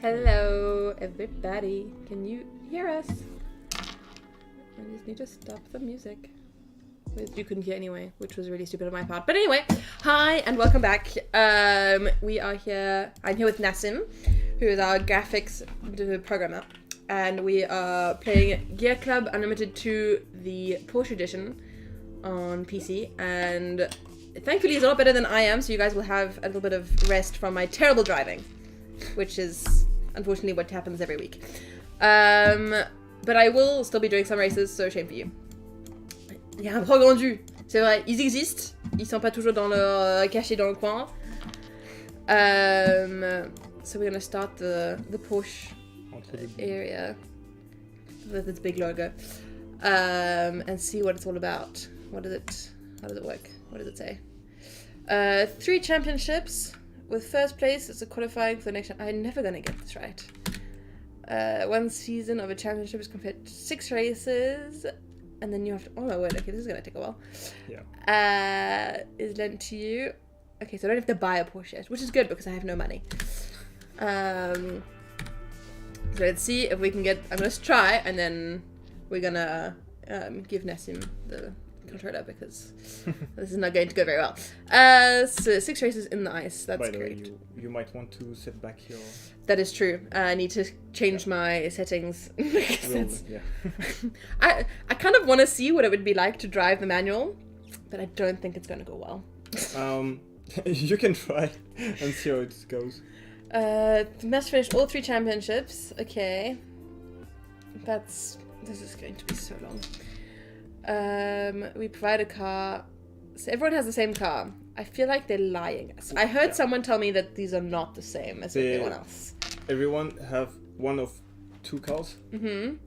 Hello, everybody. Can you hear us? I just need to stop the music. Which you couldn't hear anyway, which was really stupid on my part. But anyway, hi and welcome back. We are here. I'm here with Nassim, who is our graphics programmer, and we are playing Gear.Club Unlimited 2, the Porsche Edition, on PC. And thankfully, it's a lot better than I am, so you guys will have a little bit of rest from my terrible driving, which is unfortunately what happens every week. But I will still be doing some races, so shame for you. Il y a un rendu, c'est vrai, ils existent, ils sont pas toujours dans leur cachés dans le coin. So we're gonna start the Porsche area with its big logo, and see what it's all about. What is it? How does it work? What does it say? 3 championships with first place as a qualifying for the next. I'm never gonna get this right. 1 season of a championship is compared to 6 races. And then you have to, oh my word, okay, this is gonna take a while. Yeah. Is lent to you. Okay, so I don't have to buy a Porsche yet, which is good because I have no money. So let's see if we can get, I'm gonna try, and then we're gonna give Nassim the controller because this is not going to go very well. So 6 races in the ice, that's By the great. way, you might want to set back your... That is true. I need to change my settings. Yeah. I kind of want to see what it would be like to drive the manual, but I don't think it's going to go well. You can try and see how it goes. Must finish all 3 championships. Okay. This is going to be so long. We provide a car. So everyone has the same car. I feel like they're lying us. I heard someone tell me that these are not the same as everyone else. Everyone have one of 2 cars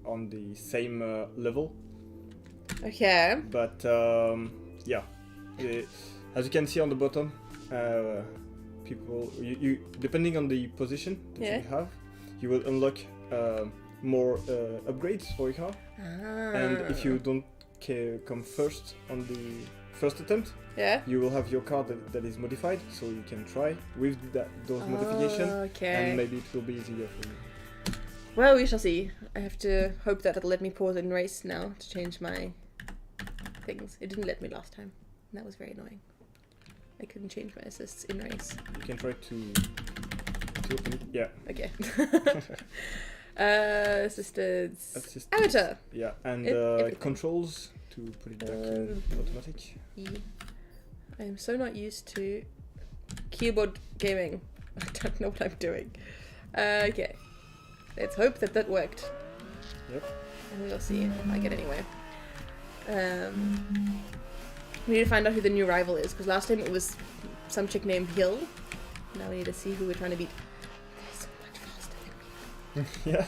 on the same level. Okay. But yeah, as you can see on the bottom, people you depending on the position that you have, you will unlock more upgrades for your car. And if you don't come first on the first attempt, you will have your car that is modified, so you can try with those modifications, and maybe it will be easier for you. Well, we shall see. I have to hope that it'll let me pause in race now to change my things. It didn't let me last time, and that was very annoying. I couldn't change my assists in race. You can try to open it. Yeah. Okay. Assistance. Amateur. Yeah, and controls to put it back in automatic. I am so not used to keyboard gaming. I don't know what I'm doing. Okay. Let's hope that worked. Yep. And we'll see if I get anywhere. We need to find out who the new rival is, because last time it was some chick named Hill. Now we need to see who we're trying to beat. They're so much faster than me. Yeah.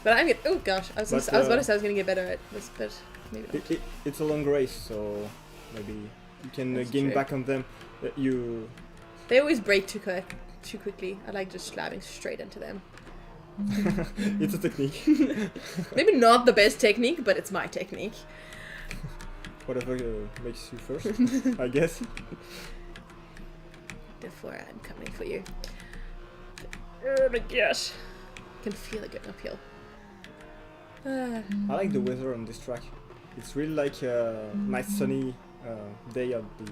But I'm good. Oh gosh, I was about to say I was going to get better at this, but maybe not. It's a long race, so maybe you can gain back on them. They always brake too quickly. I like just slamming straight into them. It's a technique. Maybe not the best technique, but it's my technique. Whatever makes you first, I guess. Therefore, I'm coming for you. Oh my gosh. I can feel it going uphill. I like the weather on this track. It's really like a nice sunny day at the...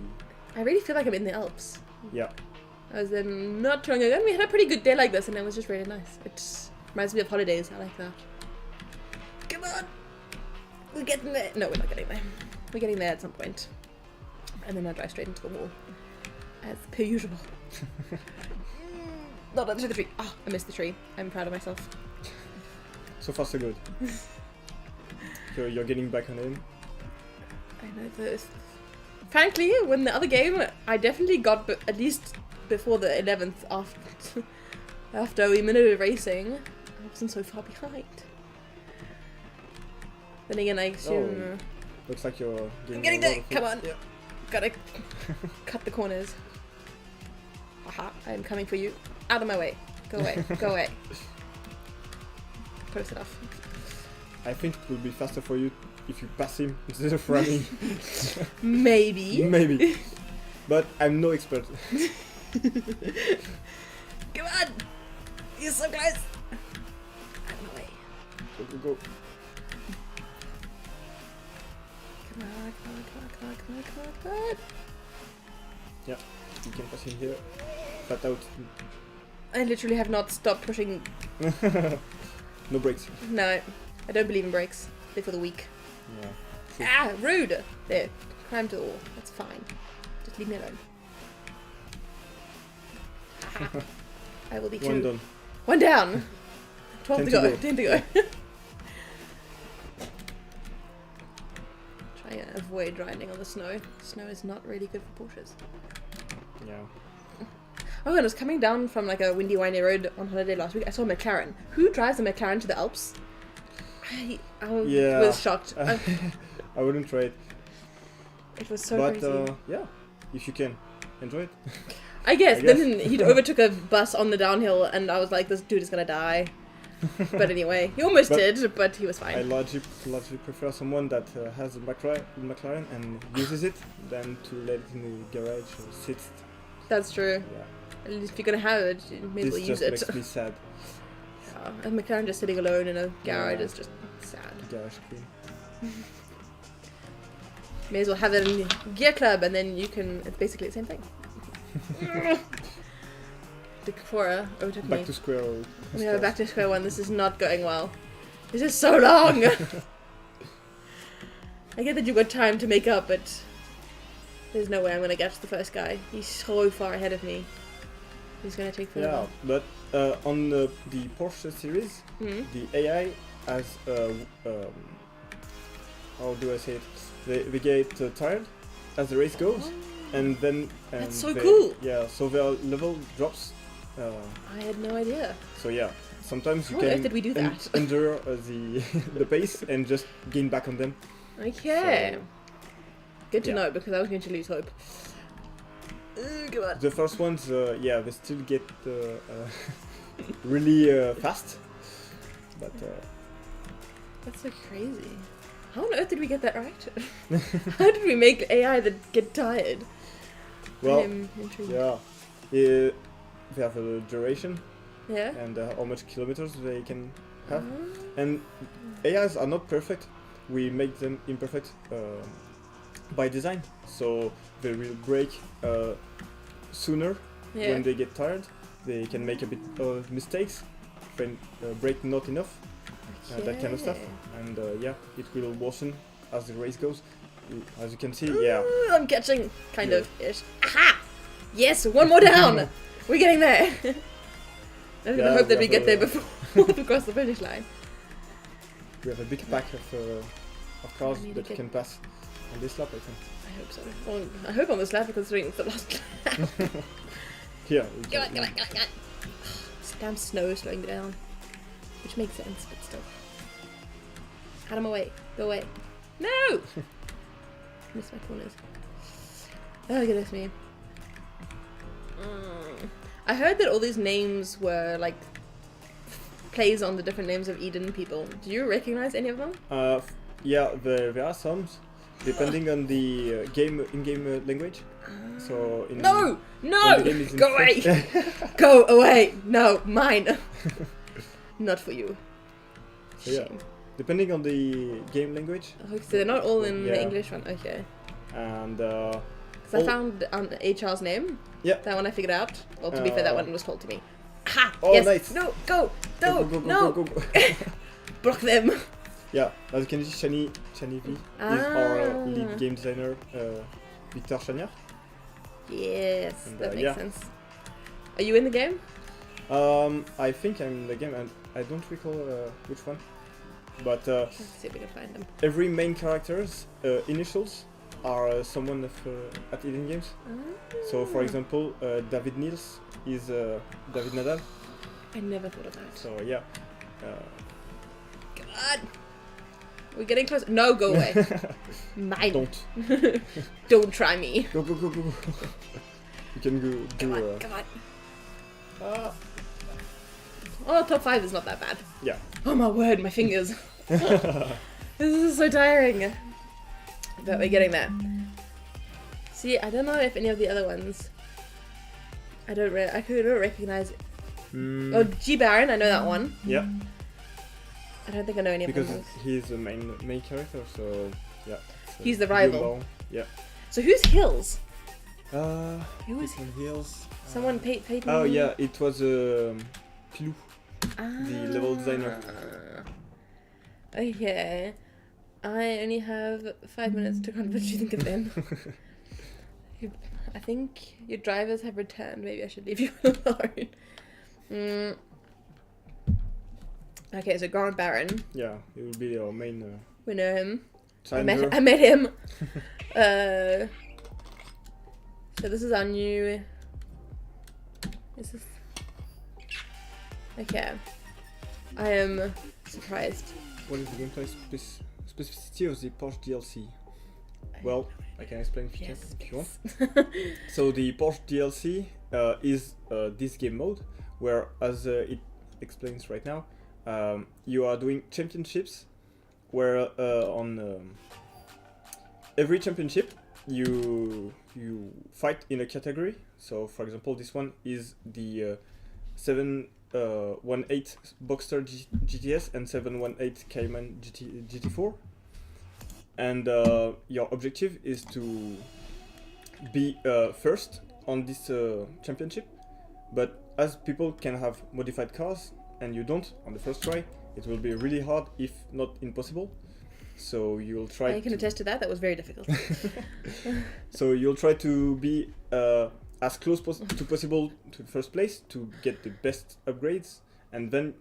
I really feel like I'm in the Alps. Yeah. I was not trying again. We had a pretty good day like this, and it was just really nice. It reminds me of holidays. I like that. Come on! We're getting there. No, we're not getting there. We're getting there at some point. And then I drive straight into the wall. As per usual. Not into the tree. Ah, I missed the tree. I'm proud of myself. So far, so good. You're getting back on in. I know this. Frankly, when the other game, I definitely got at least before the 11th after a minute of racing. I wasn't so far behind. Then again, I assume... looks like you're getting there! Come on! Yeah. Gotta cut the corners. Haha, I'm coming for you. Out of my way. Go away. Go away. Close enough. I think it will be faster for you if you pass him instead of running. Maybe. Maybe. But I'm no expert. Come on! You're so close. Out of my way. Go. Come on. Yeah, you can pass in here. Flat out. I literally have not stopped pushing. No brakes. No, I don't believe in brakes. They're for the weak. Yeah. Ah, rude! There, climb to the wall. That's fine. Just leave me alone. Aha. I will be One done. One down! 12 to 10 go. to go. 10 to go. Try and avoid riding on the snow. Snow is not really good for Porsches. Yeah. Oh, and I was coming down from like a windy, windy road on holiday last week. I saw a McLaren. Who drives a McLaren to the Alps? I was shocked. I wouldn't try it. It was so But crazy. yeah, if you can, enjoy it. I guess. Then he overtook a bus on the downhill, and I was like, this dude is gonna die. But anyway, he almost did, but he was I fine. largely prefer someone that has a McLaren and uses it than to let it in the garage or sit. That's true. Yeah. At least if you're gonna have it, you may as well This use just it. makes me sad. A McLaren just sitting alone in a garage Yeah. is just sad. Garage queen. May as well have it in Gear.Club, and then you can. It's basically the same thing. The Cora overtook me. Back to square. Yeah, back to square one. This is not going well. This is so long. I get that you've got time to make up, but there's no way I'm gonna catch the first guy. He's so far ahead of me. He's gonna take forever. Yeah, but on the Porsche series, the AI has how do I say it? They get tired as the race goes, and then That's so cool. Yeah, so their level drops. I had no idea. So yeah, sometimes you How on earth can did we do that? endure the the pace and just gain back on them. Okay. So, Good to yeah. know, because I was going to lose hope. Come on. The first ones, yeah, they still get really fast, but That's so crazy. How on earth did we get that right? How did we make AI that get tired? well, I'm intrigued. yeah, they have a duration Yeah? and how much kilometers they can have, Ah. and AIs are not perfect. We make them imperfect by design, so they will break sooner Yeah. when they get tired. They can make a bit of mistakes, when break not enough, that kind of stuff, Okay. and yeah, it will worsen as the race goes. As you can see, yeah. Ooh, I'm catching, kind Yeah. of ish. Aha! Yes, one more down. We're getting there. I'm gonna Yeah, hope that we we get have there a- before we cross the finish line. We have a big pack of cars need to that you get- can pass on this lap, I think. I hope so. Well, I hope on this lap, considering it's the last lap. Here. Come on, come on, come on, come on. This damn snow is slowing down. Which makes sense, but still. Out of my way. Go away. No! Miss my corners. Oh, goodness me. I heard that all these names were like plays on the different names of Eden people. Do you recognize any of them? Yeah, there are some, depending on the in-game language. So in No! when No! the game is in Go away! French- Go away! No, mine! Not for you. So yeah. Shame. Depending on the game language, Okay, so they're not all in the Yeah. English one. Okay. and Because I Oh. found HR's name. Yeah. That one I figured out. Well, to be fair, that one was told to me. Aha! Oh, yes! nice. No! Go! go, No! go, go, No! go, go, go. Block them! Yeah, as you can see, Shani V is our lead game designer, Victor Chagnard. Yes, And, that makes yeah. sense. Are you in the game? I think I'm in the game, and I don't recall which one. But Let's see if we can find them. every main character's initials are someone of, at Eden Games. So, for example, David Niels is David Nadal. I never thought of that. So yeah. God! We're getting close. No, go away. Mine. Don't Don't try me. go. You can go do. Come on, come on. Ah, Oh, top 5 is not that bad. yeah. Oh my word, my fingers. This is so tiring. But we're getting there. See, I don't know if any of the other ones. I don't recognize Oh, G Baron, I know that one. Yeah. I don't think I know any of them. Because he's the main character, so yeah. So He's the rival. Gumball, yeah. So who's Hills? Who is Hills? Someone paid me. Oh yeah, it was Pilou, the level designer. Okay. I only have 5 minutes to convert you think of them. I think your drivers have returned. Maybe I should leave you alone. Okay, so Grand Baron. Yeah, it will be our main. We know him. I Challenger. met him. So this is our new. Is this? Okay. I am surprised. What is the gameplay specificity of the Porsche DLC? Well, I can explain if you want. So the Porsche DLC is this game mode, where, as it explains right now, you are doing championships, where on every championship you fight in a category. So, for example, this one is the 718 Boxster GTS and 718 Cayman GT4. And your objective is to be first on this championship. But as people can have modified cars and you don't on the first try, it will be really hard, if not impossible. So you'll try. I can attest to that. That was very difficult. So you'll try to be as close to possible to first place to get the best upgrades, and then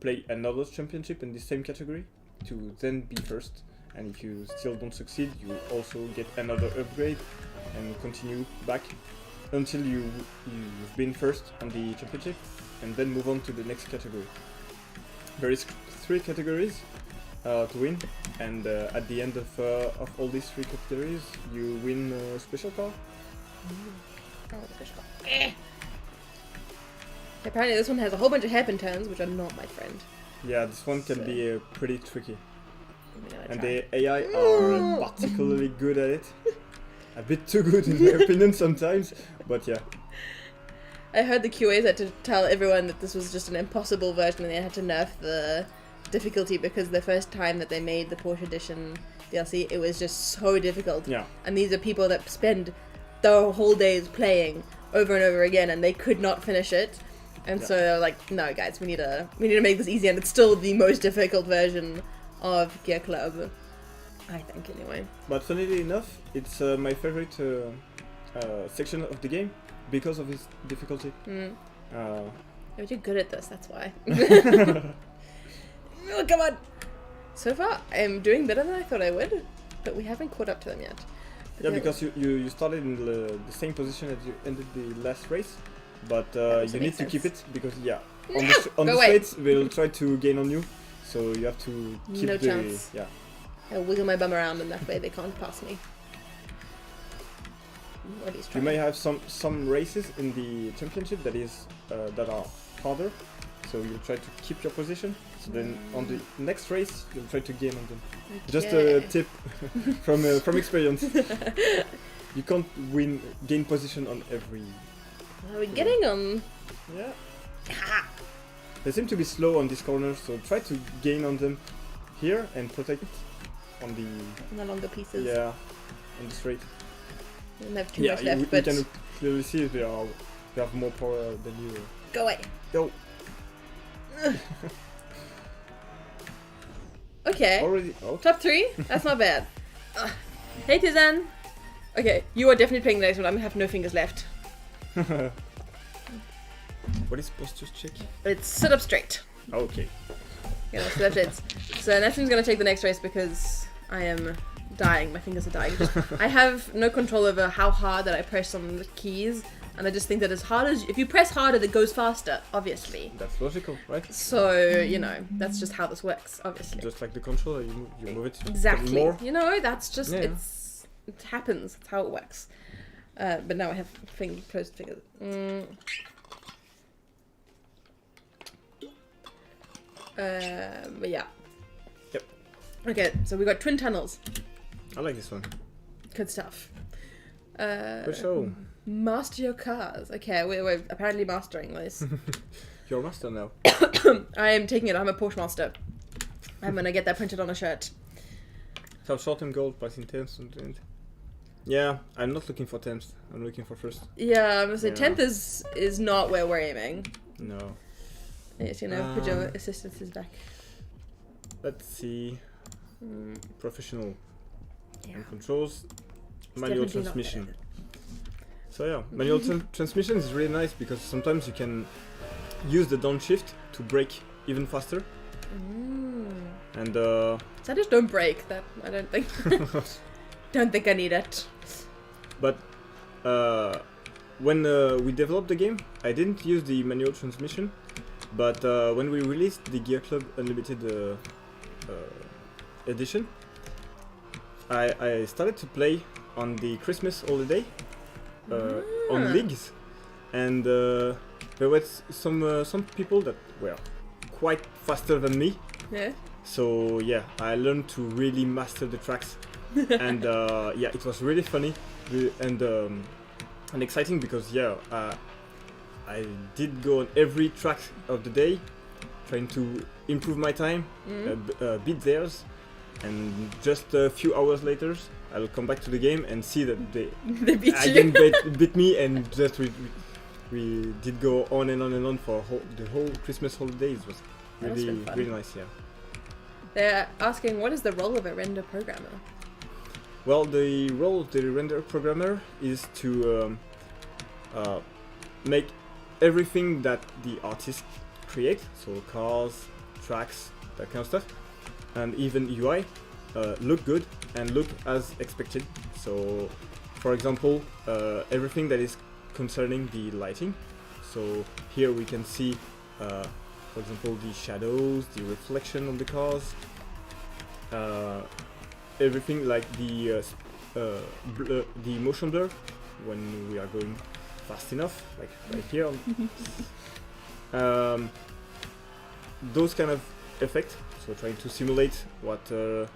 play another championship in the same category to then be first. And if you still don't succeed, you also get another upgrade and continue back until you've been first on the championship, and then move on to the next category. There is 3 categories to win, and at the end of all these 3 categories, you win a special car. Apparently this one has a whole bunch of hairpin turns, which are not my friend. Yeah, this one can be pretty tricky. And try. the AI are particularly good at it. A bit too good in my opinion sometimes, but yeah. I heard the QAs had to tell everyone that this was just an impossible version and they had to nerf the difficulty because the first time that they made the Porsche Edition DLC, it was just so difficult. Yeah. And these are people that spend the whole days playing over and over again and they could not finish it. And so they're like, no guys, we need to make this easy, and it's still the most difficult version of Gear.Club, I think anyway. But funnily enough, it's my favorite section of the game because of its difficulty. You're good at this, that's why. Oh, come on! So far, I'm doing better than I thought I would, but we haven't caught up to them yet. Yeah, because you started in the same position as you ended the last race, but you need to keep it because on the straights they'll try to gain on you, so you have to keep no chance. Yeah. I'll wiggle my bum around and that way they can't pass me. You may have some races in the championship that are harder, so you'll try to keep your position. So then on the next race you'll try to gain on them. Okay. Just a tip from experience. You can't gain position on every. Are we getting them? Yeah. They seem to be slow on these corners, so try to gain on them here and protect on the longer pieces. Yeah, on the straight. We don't have too much left, but you can clearly see they have more power than you. Go away. Go. Okay. Already. Top 3? That's not bad. Hey Tizan. Okay, you are definitely playing the next one. I'm gonna have no fingers left. What is posture check? It's sit up straight. Okay. Yeah, so that's it. So Nassim's gonna take the next race because I am dying. My fingers are dying. I have no control over how hard that I press on the keys, and I just think that if you press harder, it goes faster. Obviously. That's logical, right? So that's just how this works. Obviously. Just like the controller, you move it exactly. more. That's just it happens. That's how it works. But now I have closed fingers. But yeah. Yep. Okay, so we got twin tunnels. I like this one. Good stuff. Good show. Master your cars. Okay, we're apparently mastering this. You're a master now. I am taking it. I'm a Porsche master. I'm gonna get that printed on a shirt. So short-term goal, pricing 10th. Yeah, I'm not looking for 10th. I'm looking for first. Yeah, I'm gonna say 10th is not where we're aiming. No. Yes, put your assistances back. Let's see. Professional. Yeah. And controls. It's Manual definitely not transmission. better. So yeah, manual transmission is really nice because sometimes you can use the downshift to brake even faster. And So I just don't brake. That I don't think. Don't think I need it. But when we developed the game, I didn't use the manual transmission. But when we released the Gear.Club Unlimited edition, I started to play on the Christmas holiday on leagues, and there was some people that were quite faster than me. Yeah. So yeah, I learned to really master the tracks, and yeah, it was really funny and exciting because yeah, I did go on every track of the day, trying to improve my time, beat theirs, and just a few hours later, I'll come back to the game and see that they beat you. again beat me, and just we did go on and on and on for the whole Christmas holidays. It was really nice, yeah. They're asking, what is the role of a render programmer? Well, the role of the render programmer is to make everything that the artists create, so cars, tracks, that kind of stuff, and even UI, look good and look as expected. So, for example, everything that is concerning the lighting. So here we can see, for example, the shadows, the reflection on the cars, everything like the motion blur when we are going fast enough, like right here. Those kind of effects. So trying to simulate what the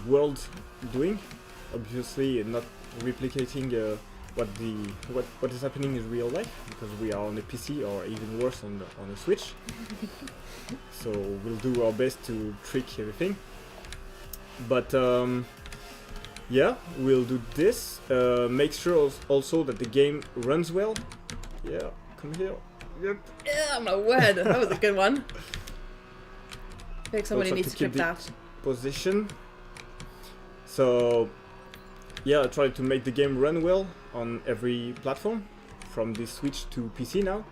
world's doing. Obviously, not replicating what is happening in real life, because we are on a PC, or even worse on a Switch. So we'll do our best to trick everything. But yeah, we'll do this. Make sure also that the game runs well. Yeah, come here. Yep. Yeah, my word, that was a good one. I think somebody Also needs to keep clip that. Position. So yeah, I try to make the game run well on every platform, from the Switch to PC now.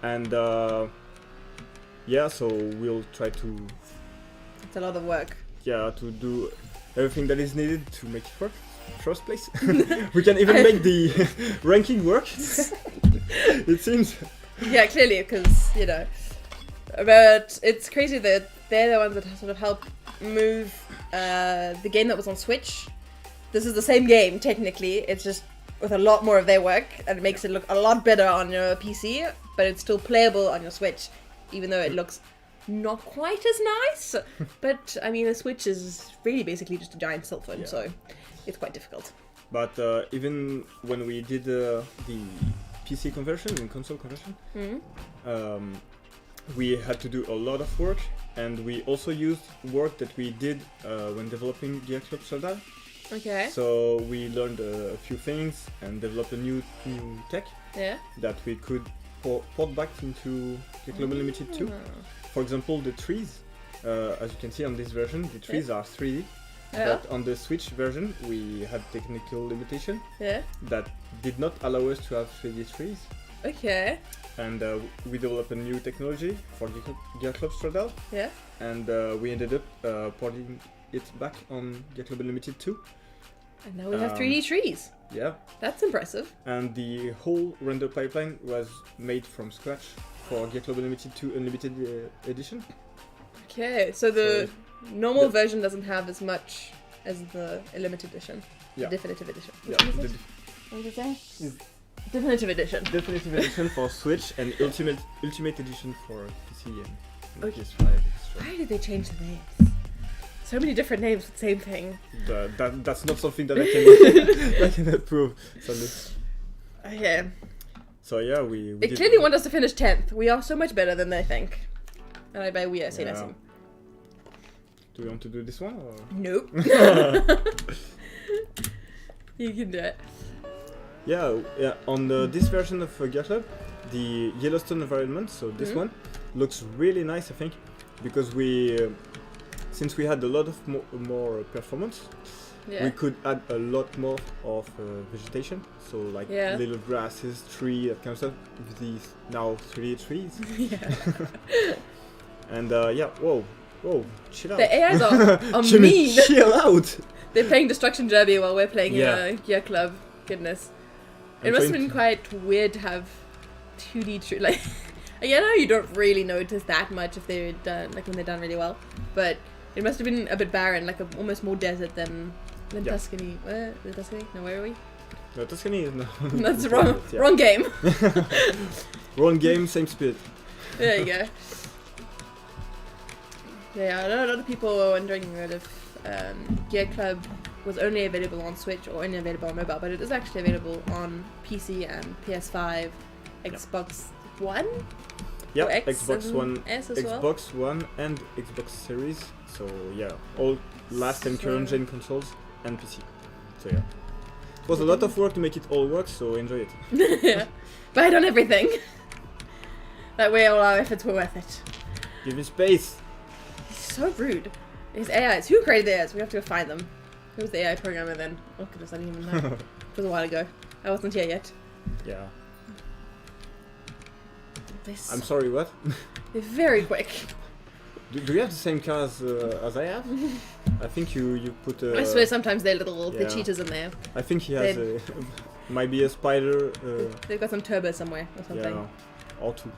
And yeah, so we'll try to... It's a lot of work. Yeah, to do everything that is needed to make it work. First place. We can even make the ranking work. It seems. Yeah, clearly, because, But it's crazy that they're the ones that sort of help move the game that was on Switch. This is the same game, technically. It's just with a lot more of their work, and it makes it look a lot better on your PC, but it's still playable on your Switch, even though it looks not quite as nice. But, I mean, the Switch is really basically just a giant cell phone, so it's quite difficult. But even when we did the PC conversion and console conversion, we had to do a lot of work, and we also used work that we did when developing Gear.Club Soda. Okay. So we learned a few things and developed a new tech that we could port back into Gear.Club Unlimited 2. For example, the trees, as you can see on this version, the trees are 3D. But on the Switch version, we had technical limitation that did not allow us to have 3D trees. Okay. And we developed a new technology for Gear.Club Stradal. Yeah. And we ended up porting it back on Gear.Club Unlimited 2. And now we have 3D trees. Yeah. That's impressive. And the whole render pipeline was made from scratch for Gear.Club Unlimited 2 Unlimited Edition. Okay, so the normal version doesn't have as much as the limited edition. Yeah. The definitive edition. Yeah. What did it say? Definitive edition. Definitive edition for Switch, and ultimate edition for PC and PS5 extra. Why did they change the names? So many different names for the same thing. That's not something that I can I can approve. Sadly. Okay. So yeah, we They did clearly want us to finish 10th. We are so much better than they think. And by we, I say Nassim. Do we want to do this one? Or? Nope. You can do it. Yeah. On this version of Gear.Club, the Yellowstone environment, so this one, looks really nice, I think, because since we had a lot of more performance, we could add a lot more of vegetation, so like little grasses, tree, that kind of stuff, with these now 3 trees. And whoa, chill out. The AIs are mean. Chill out. They're playing Destruction Derby while we're playing Gear.Club. Goodness. It must have been quite weird to have 2D tree, like, you know, you don't really notice that much if they're done, like when they're done really well, but it must have been a bit barren, like almost more desert than Tuscany. Tuscany? No, where are we? No, Tuscany is no. That's wrong. Wrong game. Wrong game, same spirit. There you go. Yeah, I know a lot of people were wondering if Gear.Club was only available on Switch or only available on mobile, but it is actually available on PC and PS5, Xbox One. Yeah, X Xbox One, S as Xbox One, and Xbox Series. So yeah, all last and current gen consoles and PC. So yeah, it was a lot of work to make it all work. So enjoy it. Yeah, buy it on everything. That way, all our efforts were worth it. Give me space. So rude. These AIs. Who created theirs? We have to go find them. Who was the AI programmer then? Oh goodness, I didn't even know. It was a while ago. I wasn't here yet. Yeah. I'm sorry, what? They're very quick. Do you have the same cars as I have? I think you put I swear sometimes they're little the cheaters in there. I think he has might be a spider. They've got some turbo somewhere or something. Yeah, or two.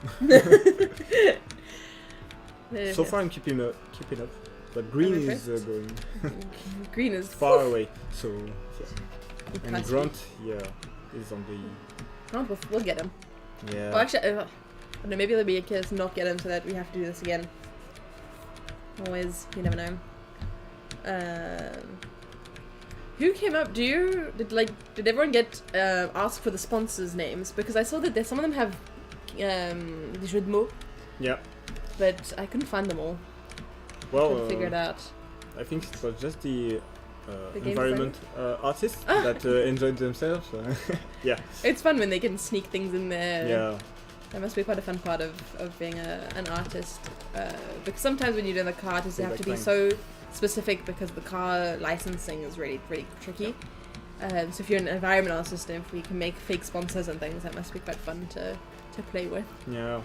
So far I'm keeping up. But green is going. Green is far away. So yeah. And Grunt, is on the. Grunt, we'll get him. Yeah. Well, actually, I don't know, maybe there'll be a case not get him so that we have to do this again. Always, you never know. Who came up? Did everyone get asked for the sponsors' names? Because I saw that some of them have des jeux de mots. Yeah. But I couldn't find them all. Well, couldn't figure it out. I think it was just the environment artists that enjoyed themselves. Yeah. It's fun when they can sneak things in there. Yeah. That must be quite a fun part of being an artist. Because sometimes when you're doing the car artists, you have to be so specific because the car licensing is really, really tricky. So if you're an environment artist, if we can make fake sponsors and things, that must be quite fun to play with. Yeah.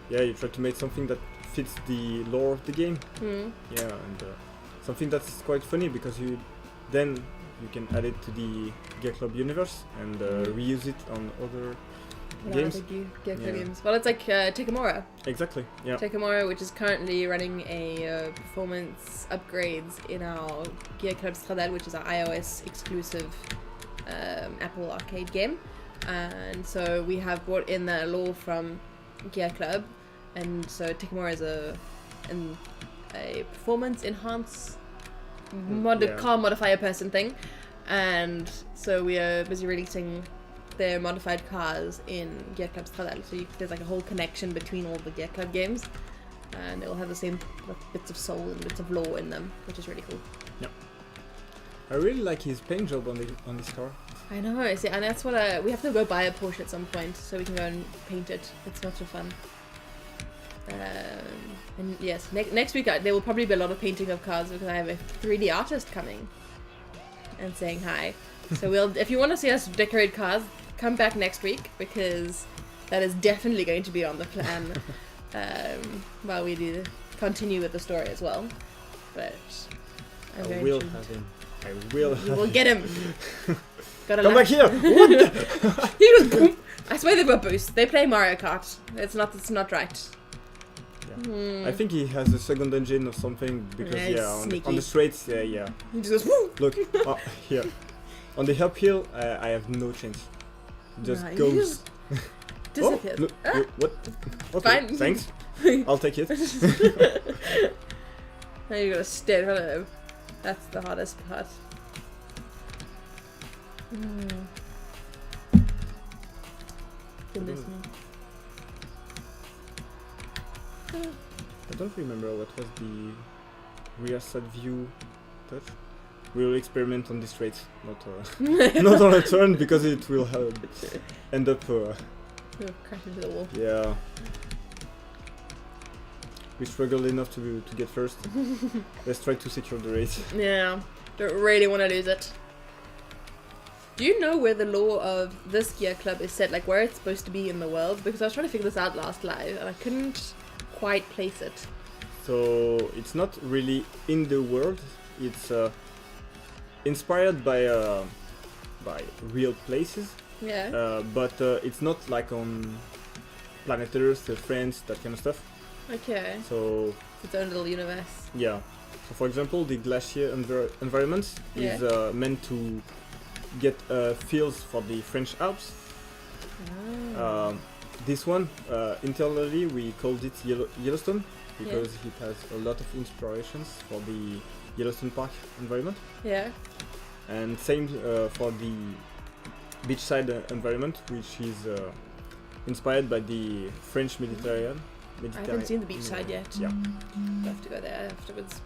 Yeah, you try to make something that fits the lore of the game. Yeah, and something that's quite funny because you can add it to the Gear.Club universe and reuse it on other games. Gear.Club games. Well, it's like Tekimura. Exactly. Yeah. Tekimura, which is currently running a performance upgrades in our Gear.Club Stradale, which is our iOS exclusive Apple Arcade game, and so we have brought in the lore from Gear.Club. And so Tekimura is a performance enhance car modifier person thing, and so we are busy releasing their modified cars in Gear.Club Stradale. So there's like a whole connection between all the Gear.Club games, and it'll have the same bits of soul and bits of lore in them, which is really cool. Yeah, I really like his paint job on this car. I know, and that's what we have to go buy a Porsche at some point so we can go and paint it. It's lots of fun. And yes, next week there will probably be a lot of painting of cars because I have a 3D artist coming and saying hi. So if you want to see us decorate cars, come back next week because that is definitely going to be on the plan while we continue with the story as well. But I will have him. We'll get him. Come back here! What? He was boom. I swear they were boosts. They play Mario Kart. It's not right. Yeah. I think he has a second engine or something because on the straights, he just goes woo. Look, here on the uphill, I have no chance. Just goes. Disappears. Look, what? Okay, fine. Thanks. I'll take it. Now you gotta stay in front of him. That's the hardest part. Goodness me. I don't remember what was the rear side view touch. We'll experiment on this straight, not not on a turn, because it will end up. We'll crash into the wall. Yeah. We struggled enough to get first. Let's try to secure the race. Yeah, don't really want to lose it. Do you know where the law of this Gear.Club is set, like where it's supposed to be in the world? Because I was trying to figure this out last live and I couldn't quite place it. So it's not really in the world. It's inspired by real places. Yeah. But it's not like on planet Earth, France, that kind of stuff. Okay. So It's its own little universe. yeah. So for example, the glacier environment is meant to get feels for the French Alps. Oh. This one, internally, we called it Yellowstone because it has a lot of inspirations for the Yellowstone Park environment. Yeah. And same for the beachside environment, which is inspired by the French Mediterranean. I haven't seen the beachside yet. Yeah. I'll have to go there afterwards.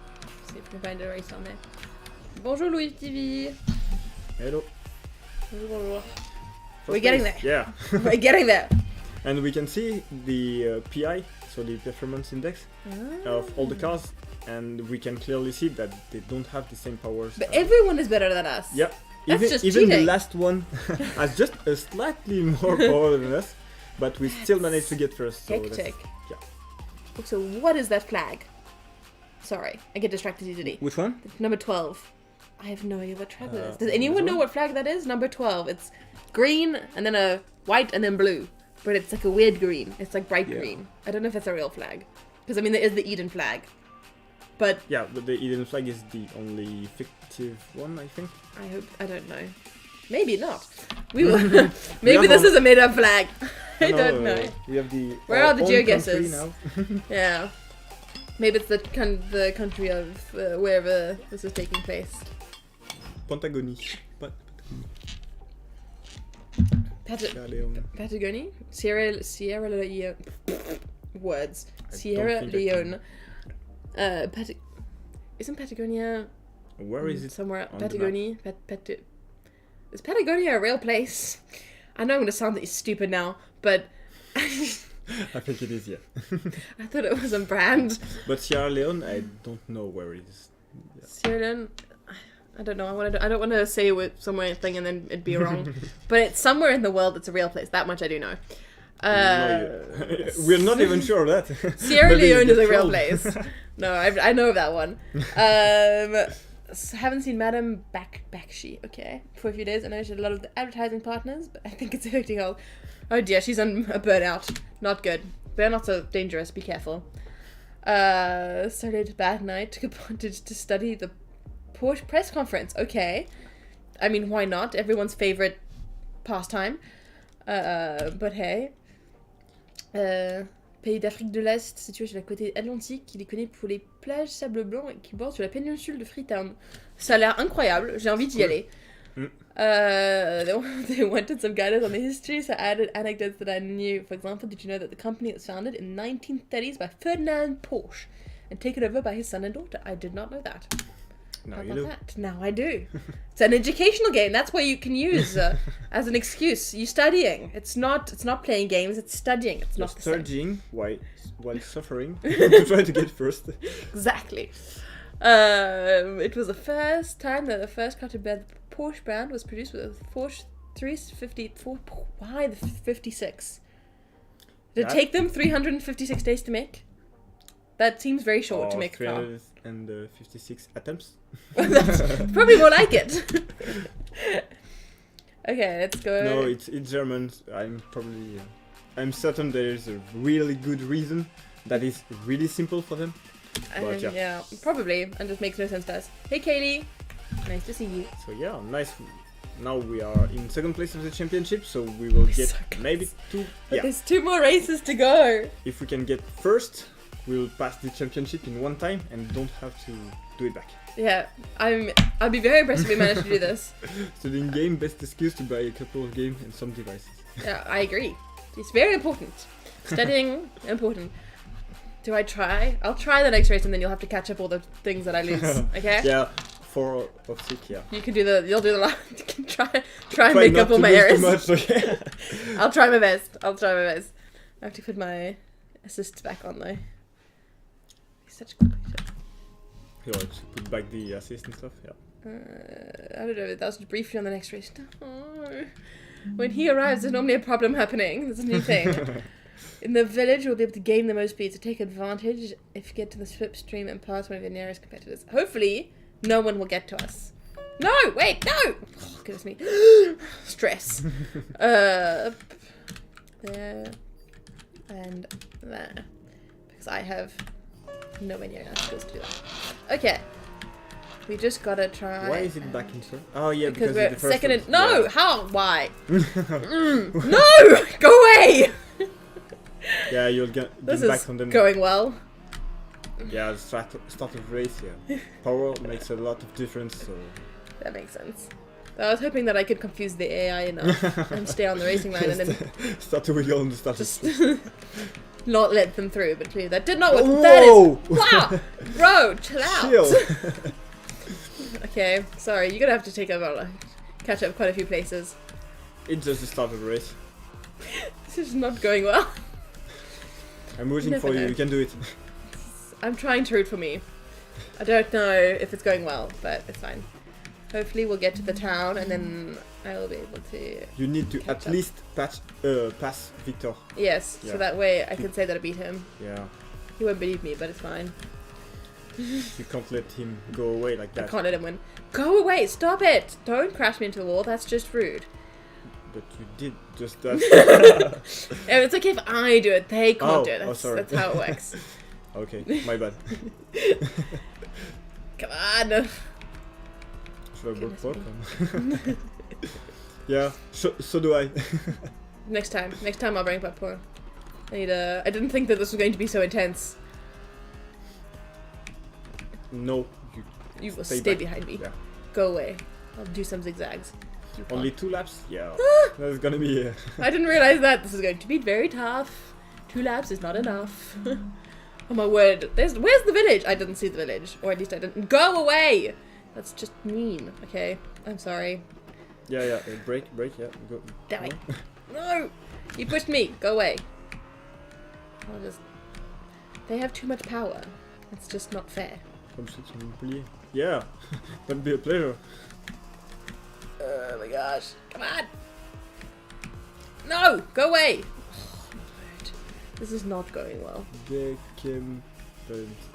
See if we can find a race on there. Bonjour Louis TV. Hello. Bonjour. First We're getting place. there. Yeah. We're getting there. And we can see the PI, so the performance index of all the cars, and we can clearly see that they don't have the same powers. But everyone is better than us. Yeah. That's just even the cheating. last one has just a slightly more power than us, but we still managed to get first. So Hectic. yeah. So what is that flag? Sorry, I get distracted easily. Which one? Number 12. I have no idea what flag that is. Does this anyone know one? what flag that is? Number 12. It's green and then a white and then blue. But it's like a weird green. It's like bright Yeah. green. I don't know if that's a real flag. Because I mean there is the Eden flag. But Yeah, but the Eden flag is the only fictive one, I think. I don't know. Maybe not. We will. Maybe have this one- is a made up flag. I No, don't know. We have the. Where our are the own geoguesses? country now. Yeah. Maybe it's the country of wherever this is taking place. Patagonie. Sierra Leone. Patagonia? Sierra Leone. Words. I Sierra don't think I can- Leone. Isn't Patagonia Where is it? somewhere? on the Patagonia? Is Patagonia a real place? I know I'm gonna sound stupid now, but I think it is, yeah. I thought it was a brand. But Sierra Leone, I don't know where it is. Yeah. Sierra Leone. I don't know. I don't want to say it with somewhere thing and then it'd be wrong. But it's somewhere in the world that's a real place. That much I do know. We're not even sure of that. Sierra Maybe Leone it's is a real trolled. place. No, I know of that one. Haven't seen Madame Bakshi, okay, for a few days. I know she had a lot of the advertising partners, but I think it's affecting her. Oh dear, she's on a burnout. Not good. Burnout's so dangerous. Be careful. Started bad night. Took advantage to study the Porsche press conference. Okay. I mean, why not? Everyone's favorite pastime. But hey. Pays d'Afrique de l'Est, situé sur la côte atlantique, il est connu pour les plages sable blanc et qui bordent sur la péninsule de Freetown. Ça a l'air incroyable, j'ai envie d'y aller. They wanted some guidance on the history, so I added anecdotes that I knew. For example, did you know that the company was founded in the 1930s by Ferdinand Porsche and taken over by his son and daughter? I did not know that. Now How you about do. that? Now I do. It's an educational game. That's what you can use as an excuse. You studying. It's not playing games. It's studying. It's You're not the same. studying while suffering to try to get first. Exactly. It was the first time that the first car to bear the Porsche brand was produced with a Porsche 354. Why the 56? Did it That- take them 356 days to make? That seems very short to make a car. 356 attempts. That's probably more like it. Okay, let's go. No, it's German. I'm certain there is a really good reason that is really simple for them. But yeah, probably, and just makes no sense to us. Hey, Kaylee, nice to see you. So yeah, nice. Now we are in second place of the championship, so we will get so close. maybe two. But Yeah, there's 2 more races to go. if we can get first, we'll pass the championship in one time and don't have to do it back. Yeah, I'll be very impressed if we manage to do this. Studying game, best excuse to buy a couple of games and some devices. Yeah, I agree. It's very important. Studying, important. Do I try? I'll try the next race and then you'll have to catch up all the things that I lose. Okay? Yeah, 4 of 6, yeah. You'll do the last. You can try and make up all my errors. Too much, okay? I'll try my best. I have to put my assists back on though. He's such a computer. You like to put back the assist and stuff, yeah. I don't know, that was briefly on the next race. Oh. When he arrives, there's normally a problem happening. There's a new thing. In the village, we'll be able to gain the most speed, so take advantage if you get to the slipstream and pass one of your nearest competitors. Hopefully, no one will get to us. No! Wait, no! Oh, goodness me. Stress. There. And there. Because I have nowhere near enough skills to do that. Okay. We just gotta try. Why is it back in turn? Oh yeah, because we're the first second one. in. No! Yeah. How? Why? No! Go away! Yeah, you'll get This back is on them. going well. Yeah, the start of race, yeah. Power makes a lot of difference, so... That makes sense. I was hoping that I could confuse the AI enough and stay on the racing line and then start to wiggle on the start. just not let them through, but clearly that did not work. Whoa! That is... Wow! Bro, chill out! Chill! Okay, sorry, you're gonna have to take over, catch up quite a few places. It's just the start of the race. This is not going well. I'm rooting Never for you, know. you can do it. I'm trying to root for me. I don't know if it's going well, but it's fine. Hopefully we'll get to the town and then I will be able to... You need to at up. least pass Victor. Yes, Yeah. so that way I can say that I beat him. Yeah. He won't believe me, but it's fine. You can't let him go away like I that. can't let him win. Go away! Stop it! Don't crash me into the wall, that's just rude. But you did just that. And it's okay if I do it, they can't do it. Oh, That's, sorry. that's how it works. Okay, my bad. Come on! Should I work Goodness popcorn? Yeah, so do I. Next time I'll bring popcorn. I didn't think that this was going to be so intense. No, You will Stay stay back. behind me. Yeah. Go away. I'll do some zigzags. You can't. Only 2 laps? Yeah. That's gonna be... I didn't realize that. This is going to be very tough. 2 laps is not enough. Oh my word. Where's the village? I didn't see the village. Or at least I didn't. Go away! That's just mean. Okay. I'm sorry. Yeah, break, yeah. Go. Die. No! You pushed me. Go away. I'll just... They have too much power. It's just not fair. Yeah, that'd be a pleasure. Oh my gosh. Come on! No! Go away! Oh my word. This is not going well. They can...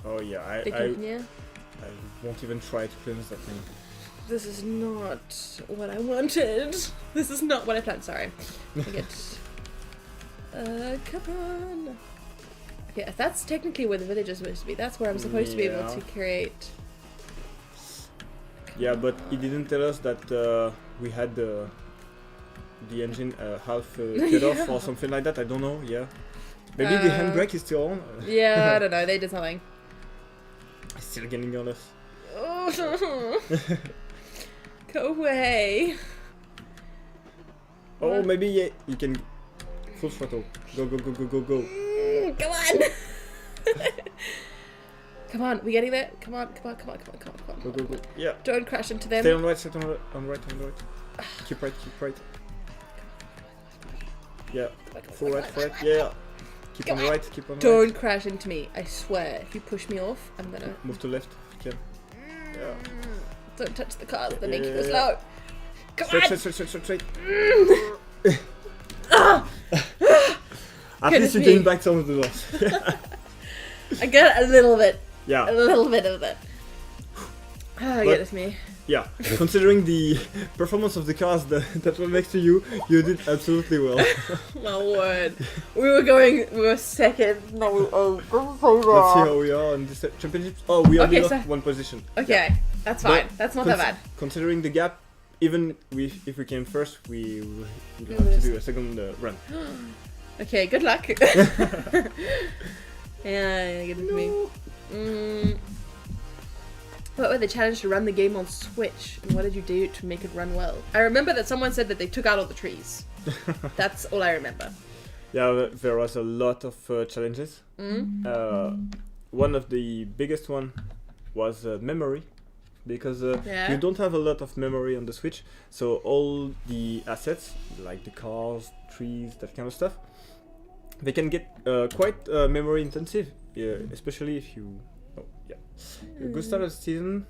Oh yeah, Yeah? I won't even try to pronounce that thing. This is not what I wanted. This is not what I planned. Sorry. I get... come on. Okay, that's technically where the village is supposed to be. That's where I'm supposed to be able to create... Yeah, but he didn't tell us that we had the engine half cut off or something like that. I don't know. Yeah, maybe the handbrake is still on. Yeah, I don't know. They did something. It's still getting on us. Oh. Go away. Oh, maybe yeah, you can full throttle. Go. Come on. Come on, we getting there? Come on. Go. Yeah. Don't crash into them. Stay on right, stay on right. Keep right. Yeah. Full right. Yeah. Keep on right. Don't crash into me. I swear. If you push me off, I'm gonna... Move to left if you can. Yeah. Don't touch the cars. They make you go slow. Come Straight. on. At least you gain back some of the loss. I got a little bit. Yeah. A little bit of it. Oh, goodness me. Yeah, considering the performance of the cars that were next to you, you did absolutely well. My word. We were second. No, Let's see how we are in this championship. Oh, we only lost 1 position. Okay, Yeah. that's fine. But That's not that bad. Considering the gap, even if we came first, we will have to do a second run. Okay, good luck. Yeah, goodness me. What were the challenge to run the game on Switch, and what did you do to make it run well? I remember that someone said that they took out all the trees. That's all I remember. Yeah, there was a lot of challenges. One of the biggest one was memory, because you don't have a lot of memory on the Switch, so all the assets, like the cars, trees, that kind of stuff, they can get quite memory intensive, especially if you... Oh, yeah. Good start of the season.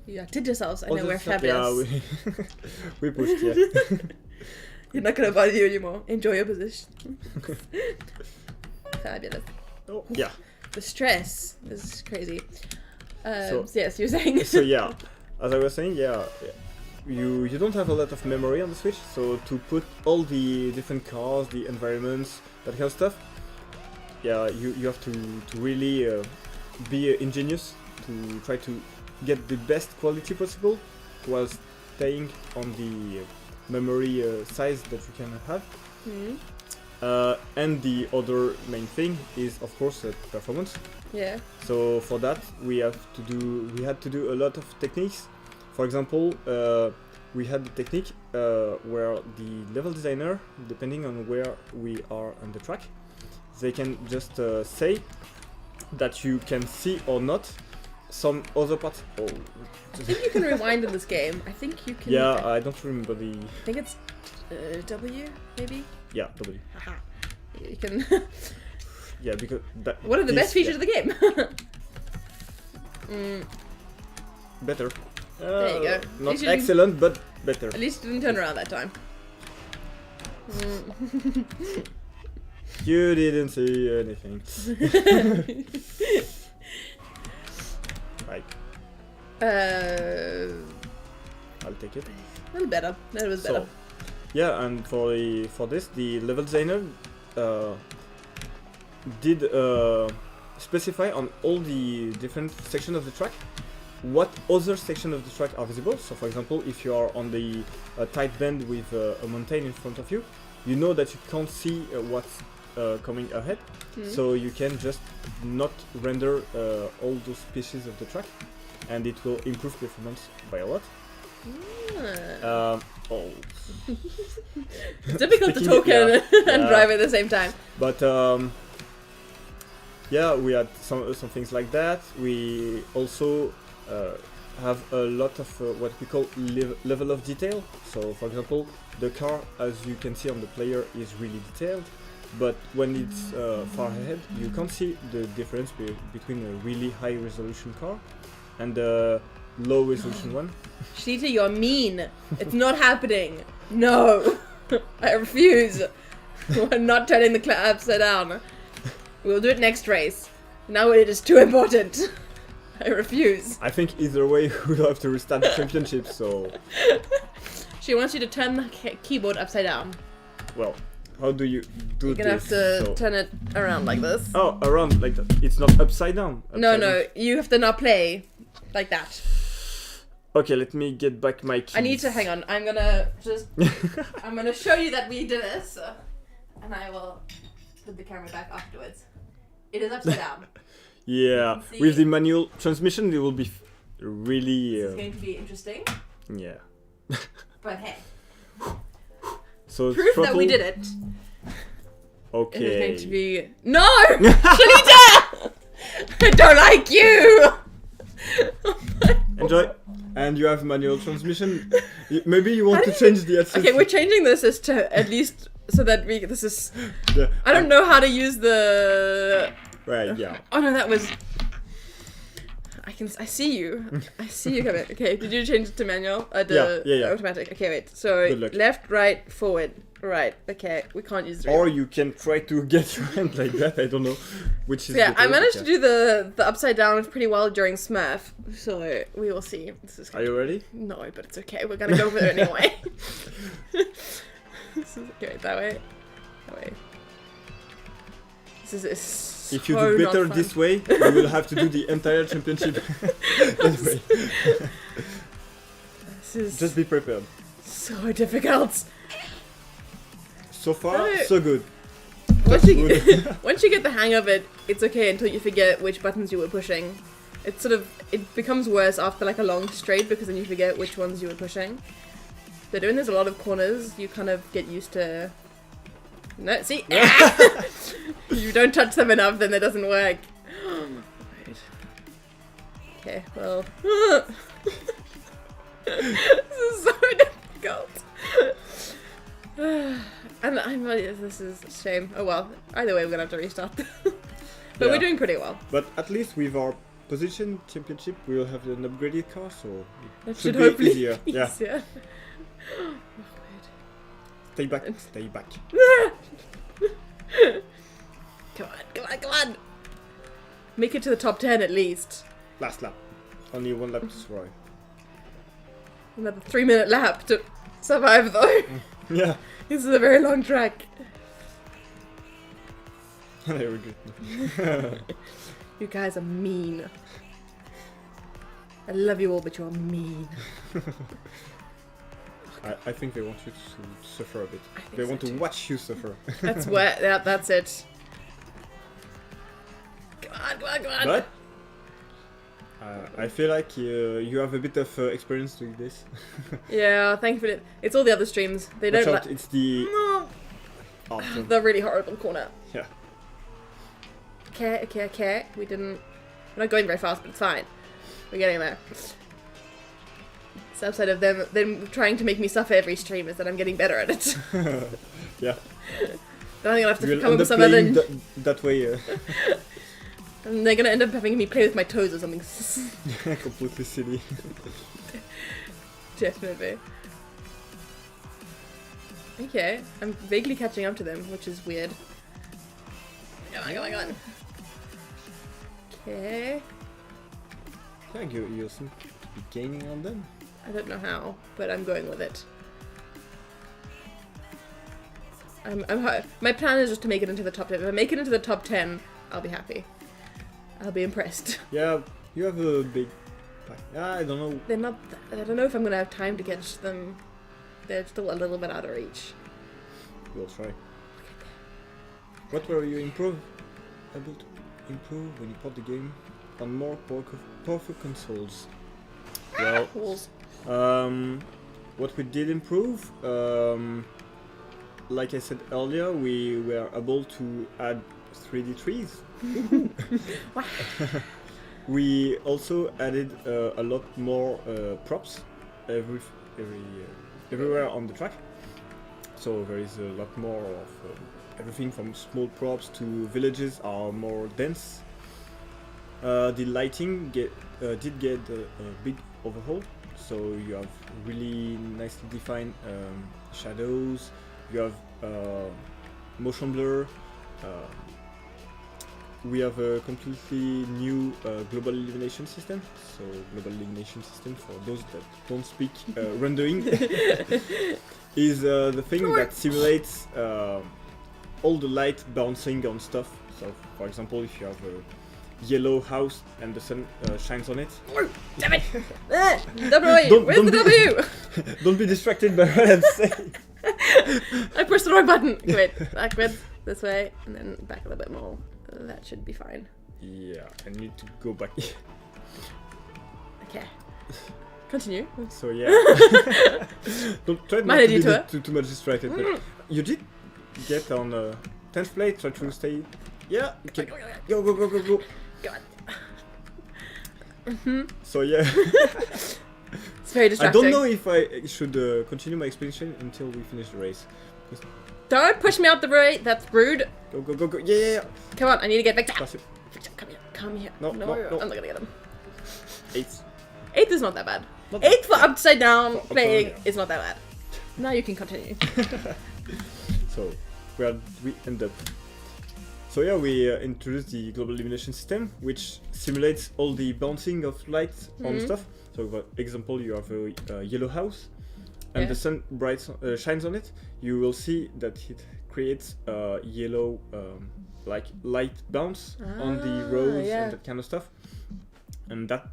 You did yourselves. I know we're fabulous. Yeah, we pushed, yeah. You're not gonna bother you anymore. Enjoy your position. Fabulous. Oh, yeah. The stress is crazy. So yes, you're saying. So yeah, as I was saying, you don't have a lot of memory on the Switch, so to put all the different cars, the environments, that kind of stuff, you have to really be ingenious to try to get the best quality possible while staying on the memory size that you can have. And the other main thing is, of course, performance. Yeah. So for that we had to do a lot of techniques. For example, we had the technique where the level designer, depending on where we are on the track, they can just say that you can see or not some other parts. Oh. I think you can rewind in this game. I think you can. Yeah, I don't remember the... I think it's W, maybe? Yeah, W. Haha. You can... Yeah, because that... One of the best features of the game. Better. There you go. Not excellent, but better. At least it didn't turn around that time. You didn't see anything. Right. I'll take it. A little better. That was better. So, yeah, and for this, the level designer did specify on all the different sections of the track what other sections of the track are visible. So, for example, if you are on the tight bend with a mountain in front of you, you know that you can't see what's coming ahead, so you can just not render all those pieces of the track, and it will improve performance by a lot. It's difficult to talk and drive at the same time. But yeah, we had some things like that. We also have a lot of what we call level of detail. So, for example, the car, as you can see on the player, is really detailed. But when it's far ahead, you can't see the difference between a really high resolution car and a low resolution one. Shlita, you're mean. It's not happening. No. I refuse. We're not turning the car upside down. We'll do it next race. Now it is too important. I refuse. I think either way we'll have to restart the championship, so... She wants you to turn the keyboard upside down. Well, how do you do this? You're gonna have to turn it around like this. Oh, around like that. It's not upside down. No, you have to not play like that. Okay, let me get back my keys. I need to, hang on, I'm gonna just... I'm gonna show you that we did this. And I will put the camera back afterwards. It is upside down. Yeah, with the manual transmission, it will be really... This is going to be interesting. Yeah. But hey. So proof that we did it. Okay. It is going to be... No! Shalita! I don't like you! Enjoy. And you have manual transmission. Maybe you want to change the assist. Okay, we're changing this as to at least so that we... This is... Yeah. I don't know how to use the... Right, yeah. Oh no, that was... I see you. I see you coming. Okay, did you change it to manual? Yeah. Automatic. Okay, wait. So left, right, forward. Right. Okay, we can't use the... Or you can try to get your hand like that. I don't know which is... So yeah, I managed to do the upside down pretty well during Smurf. So we will see. Are you ready? No, but it's okay. We're gonna go for it anyway. Okay, that way. That way. This is if you do better this way, you will have to do the entire championship that way. This is just be prepared. So difficult. So far, so good. Once you get the hang of it, it's okay until you forget which buttons you were pushing. It becomes worse after like a long straight because then you forget which ones you were pushing. So doing there's a lot of corners, you kind of get used to No, see? You don't touch them enough, then it doesn't work. Right. Okay, well. This is so difficult. This is a shame. Oh well, either way we're gonna have to restart. But we're doing pretty well. But at least with our position championship, we'll have an upgraded car, so that should hopefully be easier. Yeah. Oh, Stay back. Stay back. Come on. Make it to the top 10 at least. Last lap. Only one lap to survive. Another 3-minute lap to survive though. Yeah. This is a very long track. There we go. You guys are mean. I love you all, but you're mean. I think they want you to suffer a bit. They so want to too. watch you suffer. That's where. Yeah, that's it. Come on. But I feel like you have a bit of experience doing this. Yeah, thankfully. It's all the other streams. They Watch don't out, it's the... No. Awesome. The really horrible corner. Yeah. Okay. We're not going very fast, but it's fine. We're getting there. The upside of them trying to make me suffer every stream is that I'm getting better at it. Yeah. Then I'm gonna have to You'll come up end with up some other. playing that way. And they're gonna end up having me play with my toes or something. Completely silly. Definitely. Okay, I'm vaguely catching up to them, which is weird. Come on. Okay. Yeah, you seem to be gaining on them. I don't know how, but I'm going with it. My plan is just to make it into the top 10. If I make it into the top 10, I'll be happy. I'll be impressed. Yeah, you have a big pack. I don't know. They're not. I don't know if I'm gonna have time to catch them. They're still a little bit out of reach. We'll try. What were you able to improve when you bought the game on more powerful consoles? Well, what we did improve, like I said earlier, we were able to add 3D trees. We also added a lot more props everywhere on the track. So there is a lot more of everything from small props to villages are more dense. The lighting did get a big overhaul. So you have really nicely defined shadows. You have motion blur. We have a completely new global illumination system. So global illumination system, for those that don't speak rendering, is the thing that simulates all the light bouncing on stuff. So for example, if you have a yellow house and the sun shines on it. Damn it! W! Where's the W? Don't be distracted by what I'm saying. I pushed the wrong button. Wait, backwards, this way, and then back a little bit more. That should be fine. Yeah, I need to go back. Okay. Continue. So yeah. Don't try not to be too much distracted. But you did get on 10th place. Try to stay. Yeah. Okay. Go. Go on. So yeah. It's very distracting. I don't know if I should continue my explanation until we finish the race. Don't push me out the way. That's rude. Go. Yeah. Come on, I need to get Victor. Victor, Come here. No. I'm not gonna get him. 8th. 8th is not that bad. Not 8th for upside down For playing upside down. is not that bad. Now you can continue. So where we end up. So yeah, we introduced the global illumination system, which simulates all the bouncing of light on stuff. So for example, you have a yellow house, and the sun shines on it. You will see that it creates a yellow like light bounce on the roads and that kind of stuff. And that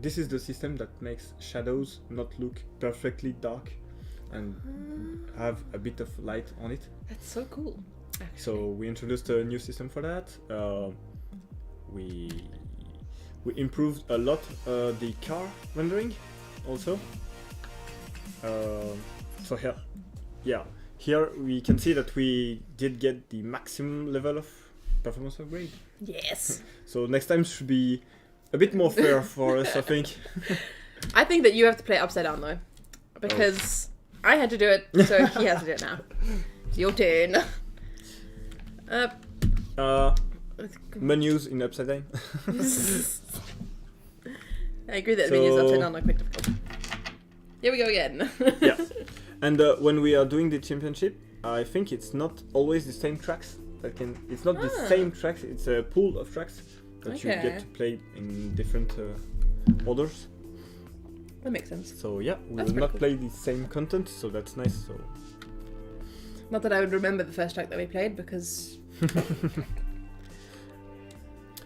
this is the system that makes shadows not look perfectly dark and have a bit of light on it. That's so cool. Actually. So we introduced a new system for that. We improved a lot the car rendering also. So here, yeah, here we can see that we did get the maximum level of performance upgrade. Yes. So next time should be a bit more fair for us, I think. I think that you have to play upside down though, because I had to do it, so he has to do it now. It's your turn. Menus in upside down. I agree that menus upside down are quite difficult. Here we go again. Yeah. And when we are doing the championship, I think it's not always the same tracks. It's not the same tracks. It's a pool of tracks that you get to play in different orders. That makes sense. So yeah, we will not play the same content, so that's nice. So not that I would remember the first track that we played because.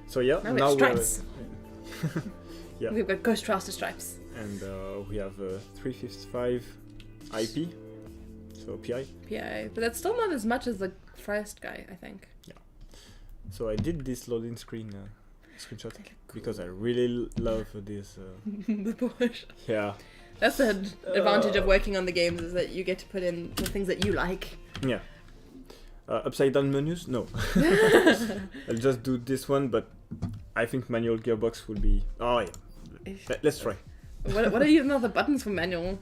So yeah, now stripes. Yeah. We've got Ghost Raster stripes. And we have 355 IP, so PI. PI, but that's still not as much as the first guy, I think. Yeah. So I did this loading screen screenshot because I really love this. The Porsche. Yeah. That's the advantage of working on the games, is that you get to put in the things that you like. Yeah. Upside down menus? No. I'll just do this one, but I think manual gearbox will be. Oh yeah. Let's try. What are even other buttons for manual?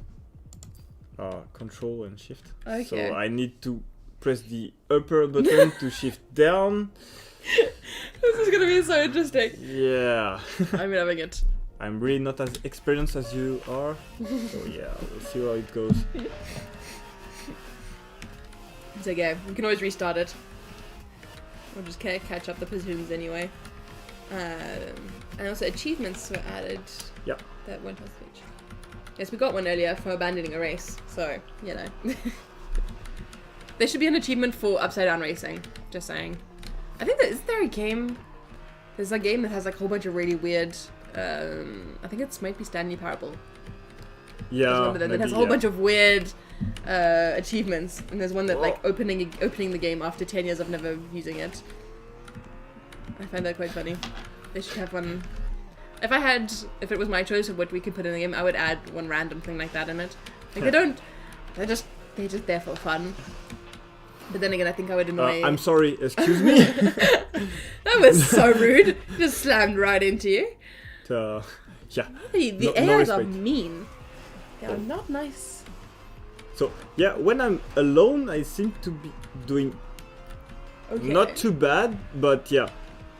Control and shift. Okay. So I need to press the upper button to shift down. This is gonna be so interesting. Yeah. I'm loving it. I'm really not as experienced as you are. So yeah, we'll see how it goes. It's okay. We can always restart it. We'll just catch up the positions anyway. And also achievements were added. Yeah. That went on stage. Yes, we got one earlier for abandoning a race. So, you know. There should be an achievement for upside down racing. Just saying. I think isn't there a game? There's a game that has like a whole bunch of really weird. I think it might be Stanley Parable. Yeah. That has a whole bunch of weird achievements, and there's one that like opening the game after 10 years of never using it. I find that quite funny. They should have one. If it was my choice of what we could put in the game, I would add one random thing like that in it. Like they're just there for fun. But then again, I think I would annoy. I'm sorry, excuse me. That was so rude. Just slammed right into you. Yeah. The AIs are mean. They are not nice. So yeah, when I'm alone, I seem to be doing not too bad, but yeah,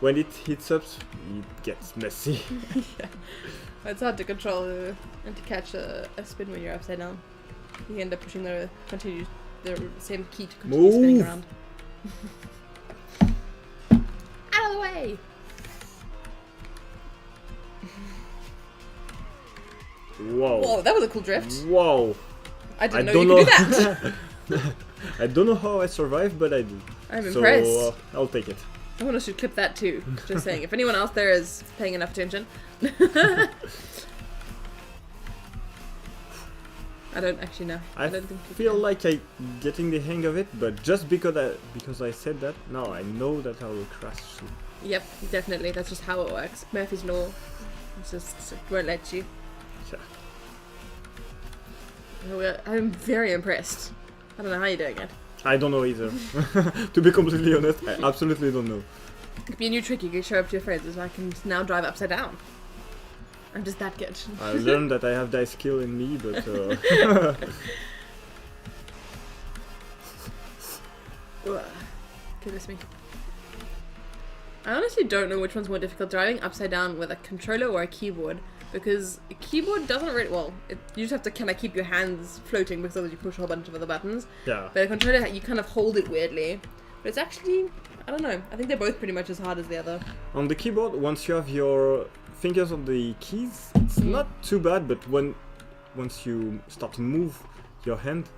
when it hits up, it gets messy. Yeah. It's hard to control and to catch a spin when you're upside down. You end up pushing the same key to continue spinning around. Out of the way! Whoa, that was a cool drift. Whoa. I didn't know you could do that. I don't know how I survived, but I did. I'm impressed. So I'll take it. Someone else should clip that too. Just saying. If anyone else there is paying enough attention. I don't actually know. I don't feel like I'm getting the hang of it, but just because I said that, now I know that I will crash soon. Yep, definitely. That's just how it works. Murphy's Law. It won't let you. Yeah. I'm very impressed. I don't know how you're doing it. I don't know either. To be completely honest, I absolutely don't know. It could be a new trick. You could show up to your friends as I can now drive upside down. I'm just that good. I learned that I have that skill in me, but goodness me. I honestly don't know which one's more difficult, driving upside down with a controller or a keyboard, because a keyboard doesn't really, you just have to kind of keep your hands floating because otherwise you push a whole bunch of other buttons. Yeah. But a controller, you kind of hold it weirdly. But it's actually, I don't know, I think they're both pretty much as hard as the other. On the keyboard, once you have your fingers on the keys, it's not too bad, but once you start to move your hand,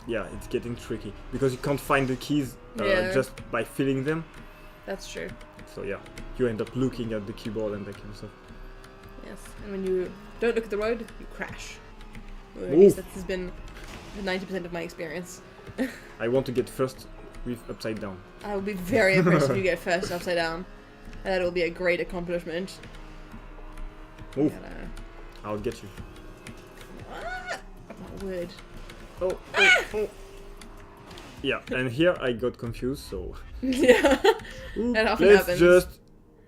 yeah, it's getting tricky because you can't find the keys just by feeling them. That's true. So yeah, you end up looking at the keyboard and that kind of stuff. Yes, and when you don't look at the road, you crash. Or at least that has been 90% of my experience. I want to get first with upside down. I will be very impressed if you get first upside down. And that will be a great accomplishment. Move. I'll get you. Not wood. Oh. Yeah, and here I got confused, so... Yeah. Ooh, That often let's happens. just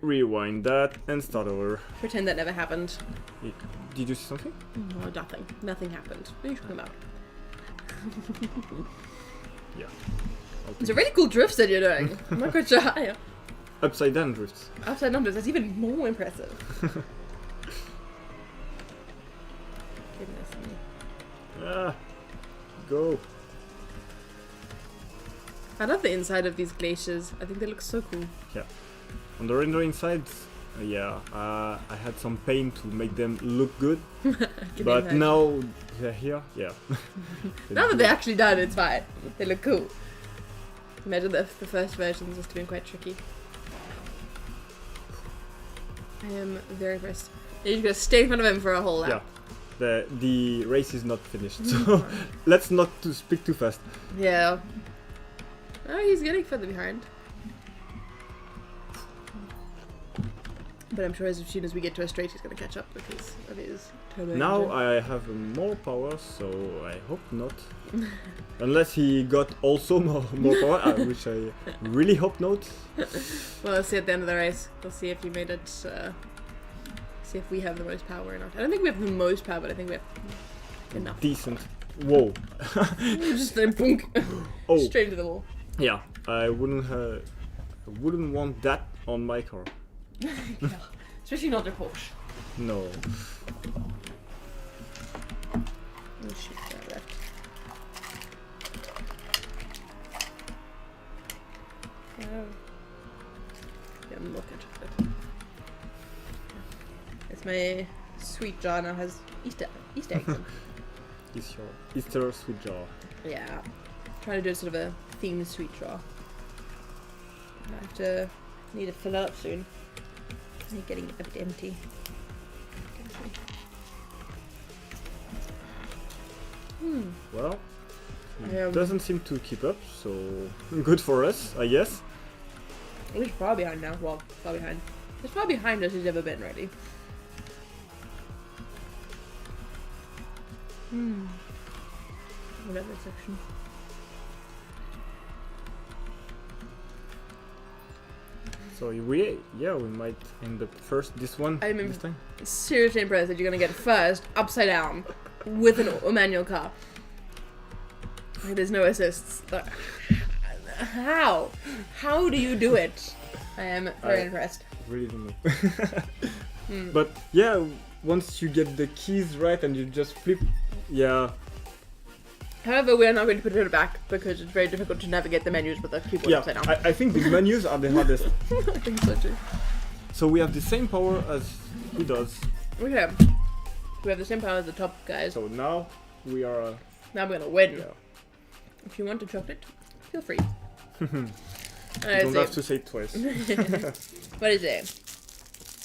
rewind that and start over. Pretend that never happened. Did you see something? No, nothing. Nothing happened. What are you talking about? Yeah. It's a really cool drifts that you're doing. I'm not quite sure how. Upside down drifts. Upside down drifts, that's even more impressive. Goodness me. Ah, go. I love the inside of these glaciers. I think they look so cool. Yeah. On the rendering side, I had some pain to make them look good. But now they're here, yeah. Now that they're actually done, it's fine. They look cool. Imagine the first versions must have been quite tricky. I am very impressed. You're just gonna stay in front of him for a whole lap. Yeah. The race is not finished, so let's not speak too fast. Yeah. Oh, he's getting further behind. But I'm sure as soon as we get to a straight, he's gonna catch up because of his turbo Now engine. I have more power, so I hope not. Unless he got also more power, which I really hope not. Well, let's see at the end of the race. We'll see if you made it. See if we have the most power or not. I don't think we have the most power, but I think we have enough. Decent. Whoa. Just then, boom, Oh. straight into the wall. Yeah, I wouldn't want that on my car. Yeah. Especially not a Porsche. No. Oh shit, that left. Oh. Yeah, I'm looking at it. It's my sweet jar now has Easter eggs in. It's your Easter sweet jar. Yeah. Trying to do sort of a themed sweet jar. I have to need to fill it up soon. It's getting a bit empty. Well, I, it doesn't seem to keep up, so good for us, I guess. He's far behind now. Well, far behind. As far behind as he's ever been, really. I love that section. So we might end up first this one I this time. Seriously impressed that you're gonna get first upside down with a manual car. Like, there's no assists. How? How do you do it? I am very impressed. Really don't know. But yeah, once you get the keys right and you just flip, yeah. However, we are not going to put it back because it's very difficult to navigate the menus with the keyboard upside down. I think the menus are the hardest. I think so too. So we have the same power as he does. Okay. We have the same power as the top guys. So now we are. Now we're gonna win. Yeah. If you want a chocolate, feel free. You don't have to say it twice. What is it?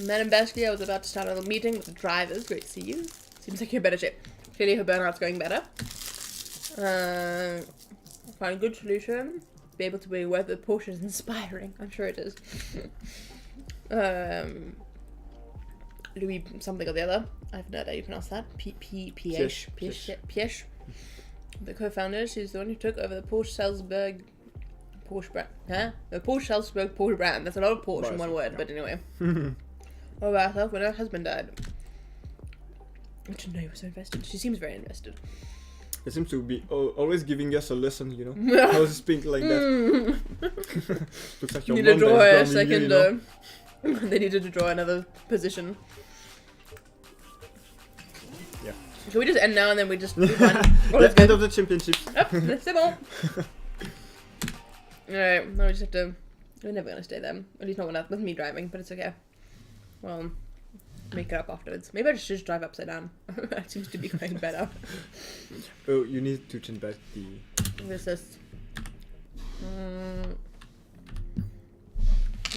Madam Basquiat was about to start a meeting with the drivers. Great to see you. Seems like you're in better shape. Clearly her burnout's going better. Find a good solution. Be able to be whether Porsche is inspiring. I'm sure it is. Louis something or the other. I have no idea how you pronounce that. Piesch. The co-founder. She's the one who took over the Porsche brand. Huh? The Porsche brand. That's a lot of Porsche in one word, yeah. But anyway. All by herself when her husband died. I didn't know you were so invested. She seems very invested. It seems to be always giving us a lesson, you know. How to speak like that. Looks like your Need to mom draw that is a drowning you, second. you know? They needed to draw another position. Yeah. Should we just end now and then we just move on? Let's end of the championships. C'est bon. Alright, now we just have to. We're never gonna stay there. At least not with me driving, but it's okay. Well, make it up afterwards. Maybe I should just drive upside down. That seems to be going better. Oh, you need to change back the. Resist. I'm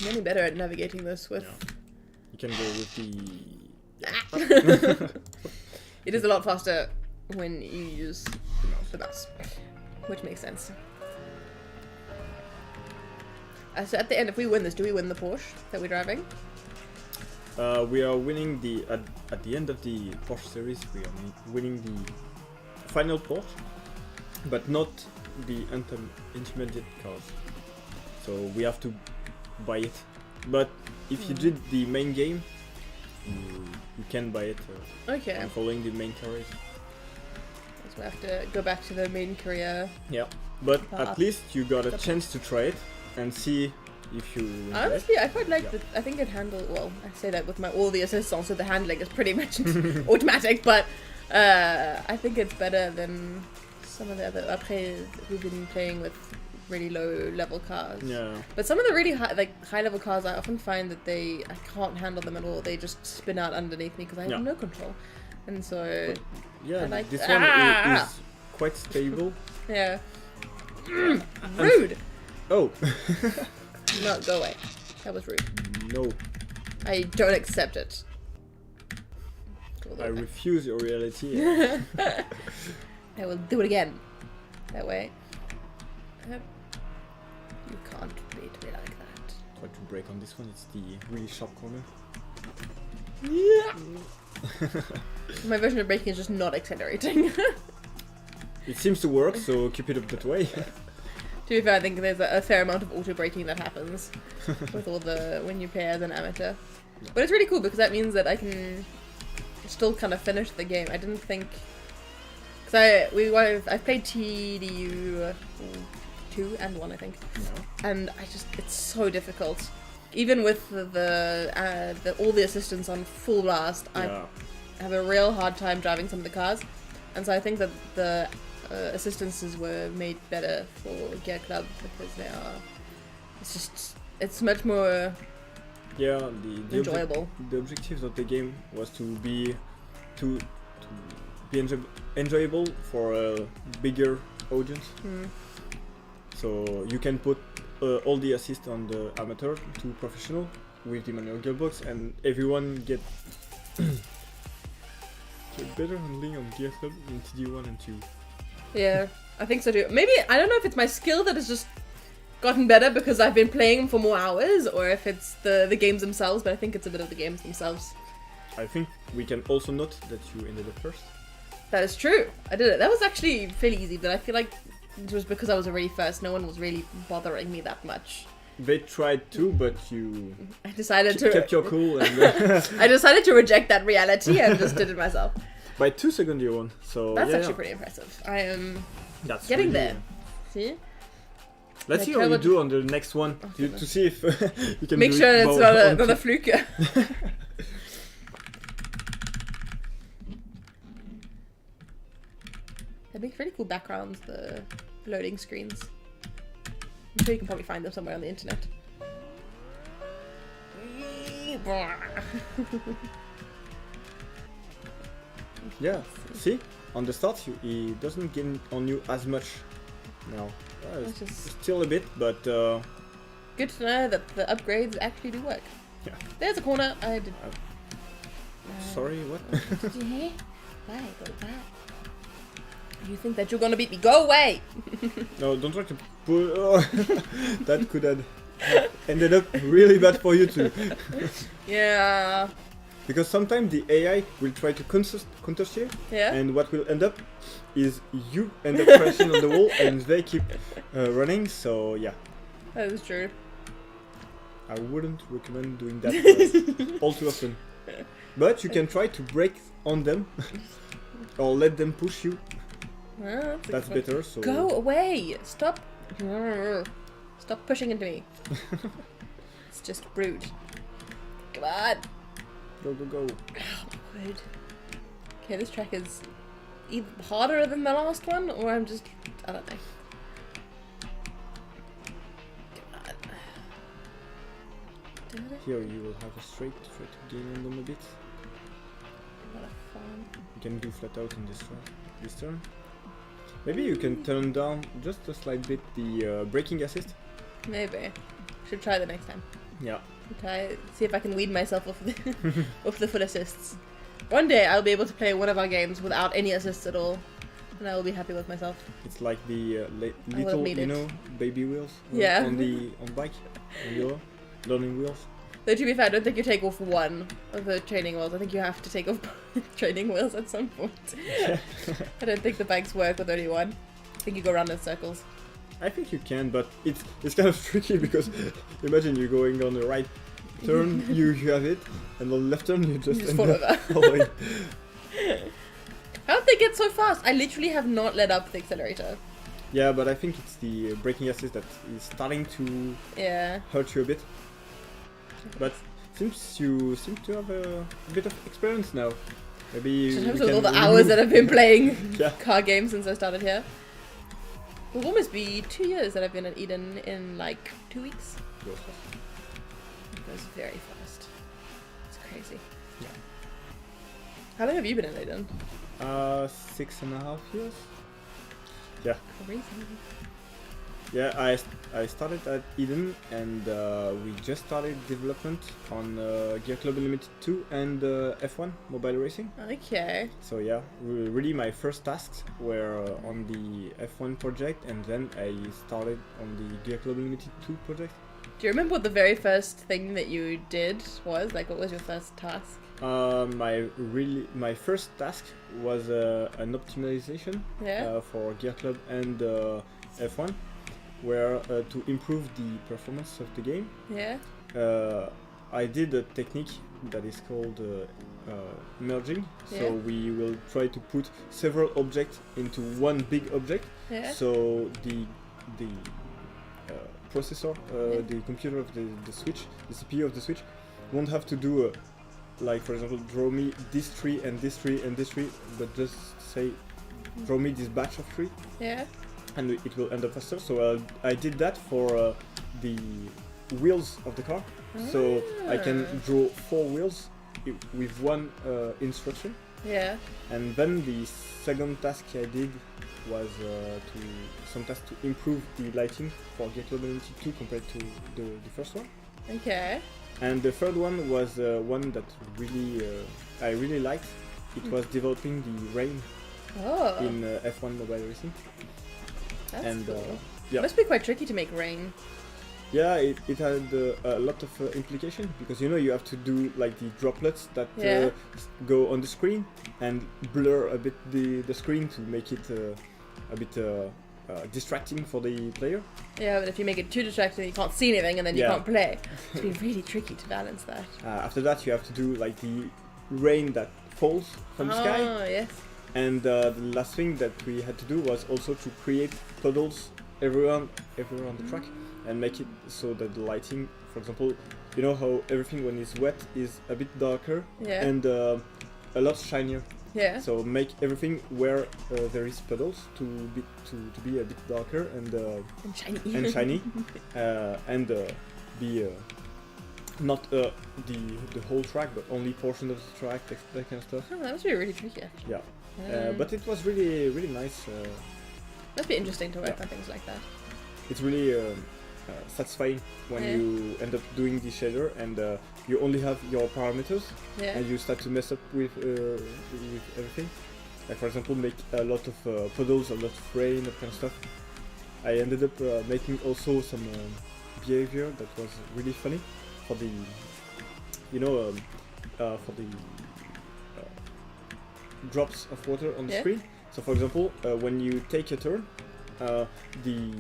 getting better at navigating this with. Yeah. You can go with the. It is a lot faster when you use the mouse, which makes sense. So at the end, if we win this, do we win the Porsche that we're driving? We are winning the at the end of the Porsche series. We are winning the final Porsche, but not the intermediate cars, so we have to buy it. But if you did the main game, you can buy it. Okay. And following the main career. So we have to go back to the main career. Yeah, but at least you got a chance to try it and see if you. Honestly, I quite like that. I think it handled well. I say that with all the assists on, so the handling is pretty much automatic. But I think it's better than some of the other. Après, we've been playing with really low level cars. Yeah. But some of the really high level cars, I often find that I can't handle them at all. They just spin out underneath me because I have no control. And so. But, yeah, like, this one is quite stable. Yeah. Rude. Oh. No, go away. That was rude. No. I don't accept it. I refuse your reality. I will do it again. That way. You can't beat me like that. Try to brake on this one. It's the really sharp corner. Yeah. My version of braking is just not accelerating. It seems to work, so keep it up that way. To be fair, I think there's a fair amount of auto braking that happens with all when you play as an amateur. Yeah. But it's really cool because that means that I can still kind of finish the game. I didn't think because I've played TDU 2 and 1, I think, and it's so difficult. Even with the all the assistants on full blast, I have a real hard time driving some of the cars, and so I think that the assistances were made better for Gear.Club because it's much more enjoyable. The objective of the game was to be enjoyable for a bigger audience. So you can put all the assists on the amateur to professional with the manual gearbox, and everyone get better handling on Gear.Club in TD1 and 2. Yeah, I think so too. Maybe, I don't know if it's my skill that has just gotten better because I've been playing for more hours, or if it's the games themselves, but I think it's a bit of the games themselves. I think we can also note that you ended up first. That is true. I did it. That was actually fairly easy, but I feel like it was because I was already first. No one was really bothering me that much. They tried to, but you kept your cool. And I decided to reject that reality and just did it myself. By 2 seconds you won, so that's actually pretty impressive. I am getting there. See? Let's see how you do on the next one to see if you can make sure it's not a fluke. They make really cool backgrounds, the loading screens. I'm sure you can probably find them somewhere on the internet. Yeah, see? On the start, he doesn't gain on you as much now. Still a bit, but... Good to know that the upgrades actually do work. Yeah. There's a corner. I did... sorry, what? Why? Go back. You think that you're gonna beat me? Go away! No, don't try to pull... that could have ended up really bad for you too. Yeah. Because sometimes the AI will try to contest you, and what will end up is you end up crashing on the wall and they keep running, so yeah. That is true. I wouldn't recommend doing that all too often. But you can try to brake on them or let them push you. That's better. So go away! Stop! Stop pushing into me. It's just rude. Come on! Go, go, go. Oh, good. Okay, this track is either harder than the last one, or I don't know. Come on. Here you will have a straight, try to gain on them a bit. A lot of fun. You can do flat out in this turn. Maybe you can turn down just a slight bit the braking assist. Maybe. Should try the next time. Yeah. Okay, see if I can weed myself off the full assists. One day I'll be able to play one of our games without any assists at all, and I will be happy with myself. It's like the little, baby wheels on bike, on your learning wheels. Though to be fair, I don't think you take off one of the training wheels. I think you have to take off both training wheels at some point. I don't think the bikes work with only one. I think you go around in circles. I think you can, but it's kind of tricky because imagine you're going on the right turn, you have it, and on the left turn you just end fall up over. falling. How did they get so fast? I literally have not let up the accelerator. Yeah, but I think it's the braking assist that is starting to hurt you a bit. But since you seem to have a bit of experience now, maybe you with can all the hours that I've been playing Yeah. car games since I started here. It will almost be 2 years that I've been at Eden in like 2 weeks. Goes It goes very fast. It's crazy. Yeah. How long have you been in Eden? 6.5 years. Yeah. Crazy. Yeah, I started at Eden and we just started development on Gear.Club Unlimited 2 and F1 mobile racing. Okay. So yeah, really my first tasks were on the F1 project, and then I started on the Gear.Club Unlimited 2 project. Do you remember what the very first thing that you did was? Like, what was your first task? My first task was an optimization for Gear.Club and F1, where to improve the performance of the game. Yeah. I did a technique that is called merging. So we will try to put several objects into one big object. Yeah. So the processor, the computer of the switch, the CPU of the switch, won't have to do like, for example, draw me this tree and this tree and this tree, but just say draw me this batch of tree. Yeah. And it will end up faster. So I did that for the wheels of the car. So I can draw 4 wheels with one instruction. Yeah. And then the second task I did was some task to improve the lighting for Gear.Club Unlimited 2 compared to the first one. Okay. And the third one was one that I really liked. It was developing the rain in F1 mobile racing. That's cool. Yeah. It must be quite tricky to make rain. Yeah, it had a lot of implication because you have to do like the droplets that go on the screen and blur a bit the screen to make it a bit distracting for the player. Yeah, but if you make it too distracting, you can't see anything and then you can't play. It's been really tricky to balance that. After that, you have to do like the rain that falls from the sky. Oh, yes. And the last thing that we had to do was also to create puddles everywhere on the track and make it so that the lighting, for example, you know how everything when it's wet is a bit darker and a lot shinier. Yeah. So make everything where there is puddles to be a bit darker and shiny and be not the whole track but only portion of the track, that kind of stuff. Oh, that must be really tricky. Yeah. But it was really nice. Must be interesting to work on things like that. It's really satisfying when you end up doing the shader and you only have your parameters and you start to mess up with everything. Like, for example, make a lot of puddles, a lot of rain, that kind of stuff. I ended up making also some behavior that was really funny for the, for the drops of water on the screen. So, for example, when you take a turn, the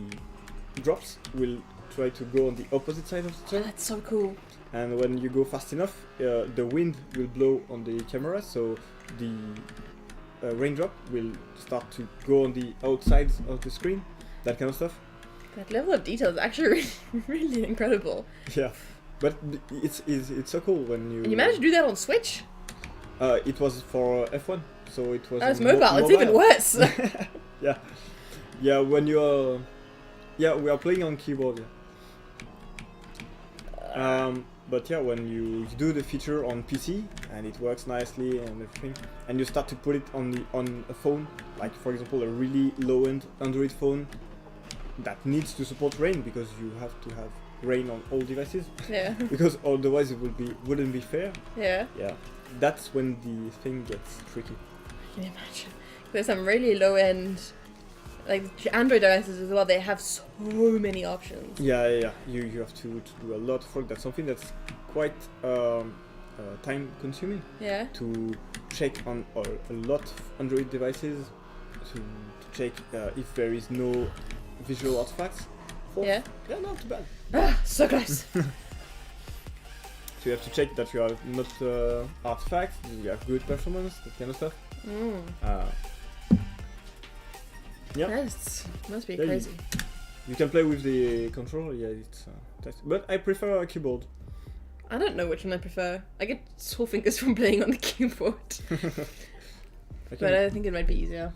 drops will try to go on the opposite side of the turn. Oh, that's so cool. And when you go fast enough, the wind will blow on the camera, so the raindrop will start to go on the outsides of the screen, that kind of stuff. That level of detail is actually really incredible. Yeah, but it's so cool when you... And you managed to do that on Switch? It was for F1, so it was... Oh, it's mobile, it's even worse! Yeah, when you're... Yeah, we are playing on keyboard, but yeah, when you do the feature on PC and it works nicely and everything, and you start to put it on a phone, like for example a really low-end Android phone that needs to support rain because you have to have rain on all devices. Yeah. Because otherwise it wouldn't be fair. Yeah. Yeah. That's when the thing gets tricky. I can imagine. There's some really low-end, like Android devices as well. They have so many options. Yeah. You have to do a lot of work. That's something that's quite time-consuming. Yeah. To check on a lot of Android devices to check if there is no visual artifacts. Fourth, Yeah. Yeah, not too bad. Ah, so close. So you have to check that you are not artifacts, you have good performance, that kind of stuff. Yeah. That must be Yeah, crazy. You can play with the controller, yeah, it's but I prefer a keyboard. I don't know which one I prefer. I get sore fingers from playing on the keyboard. But I think it might be easier.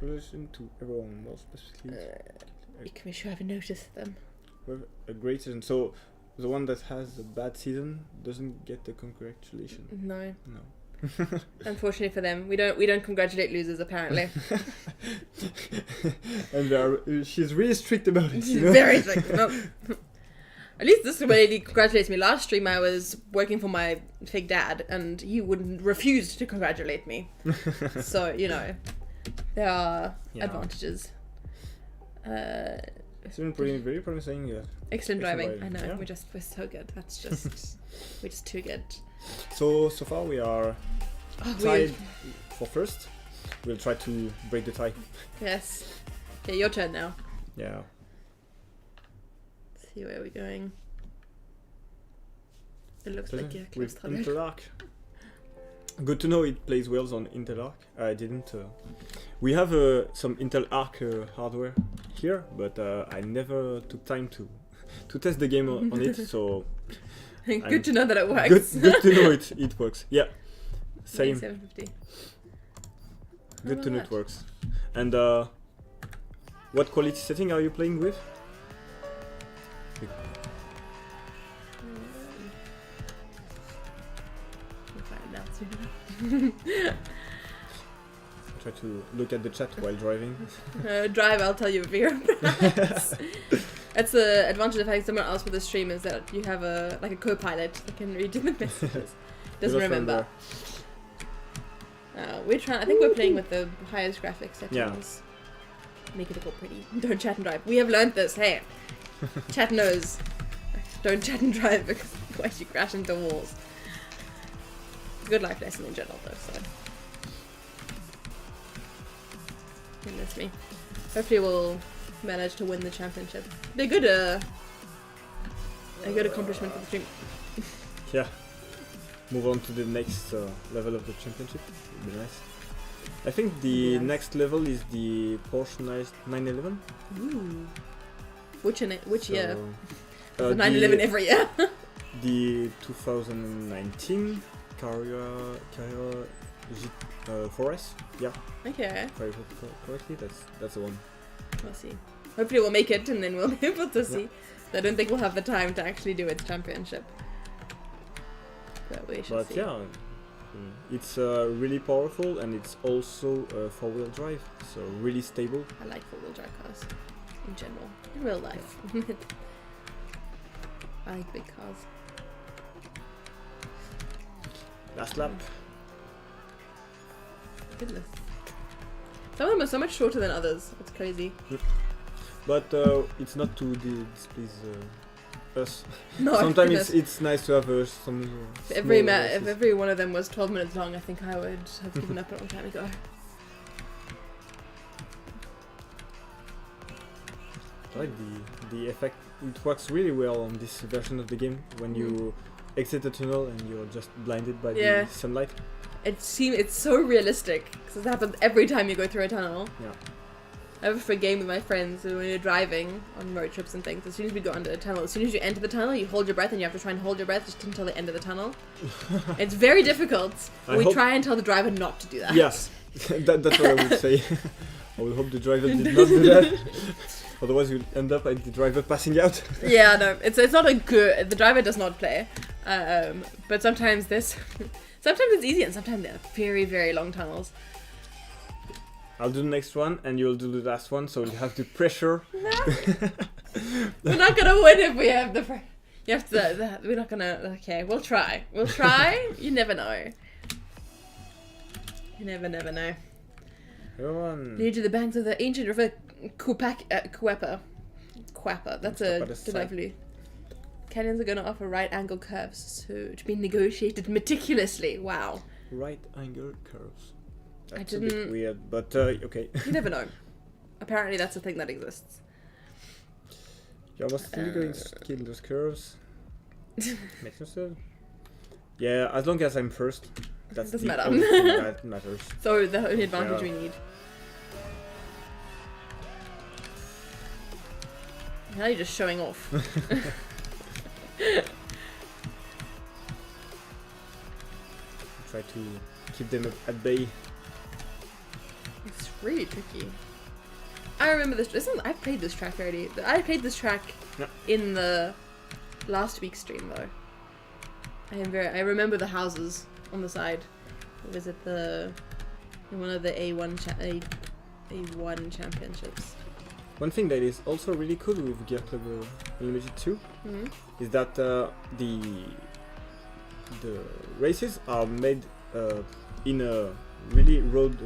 Relation to everyone more specifically. Make sure I haven't noticed them. With a great season. So the one that has a bad season doesn't get the congratulation. No. No. Unfortunately for them, we don't congratulate losers apparently. And she's really strict about it. She's very strict. No. At least this lady congratulates me. Last stream I was working for my fake dad, and he would refuse to congratulate me. So there are advantages. It's been very promising. Yeah. Excellent driving. I know. Yeah. We're so good. That's just we're just too good. So far we are tied for first. We'll try to break the tie. Yes. Okay, your turn now. Yeah. See where we're going. It looks like Gear.Club. With Interlark. Good to know it plays well on Interlark. I didn't. We have some Intel Arc hardware here, but I never took time to test the game on it. So good to know that it works. Good to know it works. Yeah, same. 750. Good to know it works. And what quality setting are you playing with? Try to look at the chat while driving. Drive, I'll tell you if you're That's the advantage of having someone else with the stream, is that you have a co-pilot that can read the messages. Doesn't remember. We're trying. I think we're playing with the highest graphics settings. Yeah. Make it look pretty. Don't chat and drive. We have learned this. Hey, chat knows. Don't chat and drive because otherwise you crash into walls. Good life lesson in general, though. So, goodness me. Hopefully, we'll manage to win the championship. Be a good accomplishment for the stream. Yeah. Move on to the next level of the championship. Would be nice. I think the next level is the Porsche 911. Ooh. Which year? The 911 every year. The 2019 Carrier 4S. Yeah. Okay. If I recall correctly, that's the one. We'll see. Hopefully we'll make it and then we'll be able to see. I don't think we'll have the time to actually do its championship. But we should see. Yeah, it's really powerful and it's also four-wheel drive, so really stable. I like four-wheel drive cars in general, in real life. I like big cars. Last lap. Goodness. Some of them are so much shorter than others. It's crazy. But it's not to displease us. No, sometimes it's nice to have some. If every one of them was 12 minutes long, I think I would have given up a long time ago. I like the effect. It works really well on this version of the game when you exit the tunnel and you're just blinded by the sunlight. It's so realistic because it happens every time you go through a tunnel. Yeah. I have a free game with my friends, so when you're driving on road trips and things, as soon as we go under a tunnel, as soon as you enter the tunnel, you hold your breath and you have to try and hold your breath just until the end of the tunnel. It's very difficult. We try and tell the driver not to do that. Yes, that's what I would say. I would hope the driver did not do that. Otherwise, you'll end up like the driver passing out. Yeah, no, it's not a good. The driver does not play, but sometimes sometimes it's easy and sometimes they're very, very long tunnels. I'll do the next one and you'll do the last one, so you have the pressure. We're not gonna win if we have the pressure. You have to. We're not gonna. Okay, we'll try. We'll try. You never know. You never know. Go on. Near to the banks of the ancient river Quappa. That's a delightfully. Canyons are going to offer right angle curves, so to be negotiated meticulously. Wow. Right angle curves. That's a bit weird, but okay. You never know. Apparently that's a thing that exists. You must still going to kill those curves. Makes no sense. Yeah, as long as I'm first, that's Doesn't the matter. only thing that matters. So the only advantage Yeah. we need. Now you're just showing off. Try to keep them at bay. It's really tricky. I remember this. I've played this track already. I played this track in the last week's stream though. I remember the houses on the side. It was at in one of the A1 championships. One thing that is also really cool with Gear.Club Unlimited 2 is that the races are made in a really road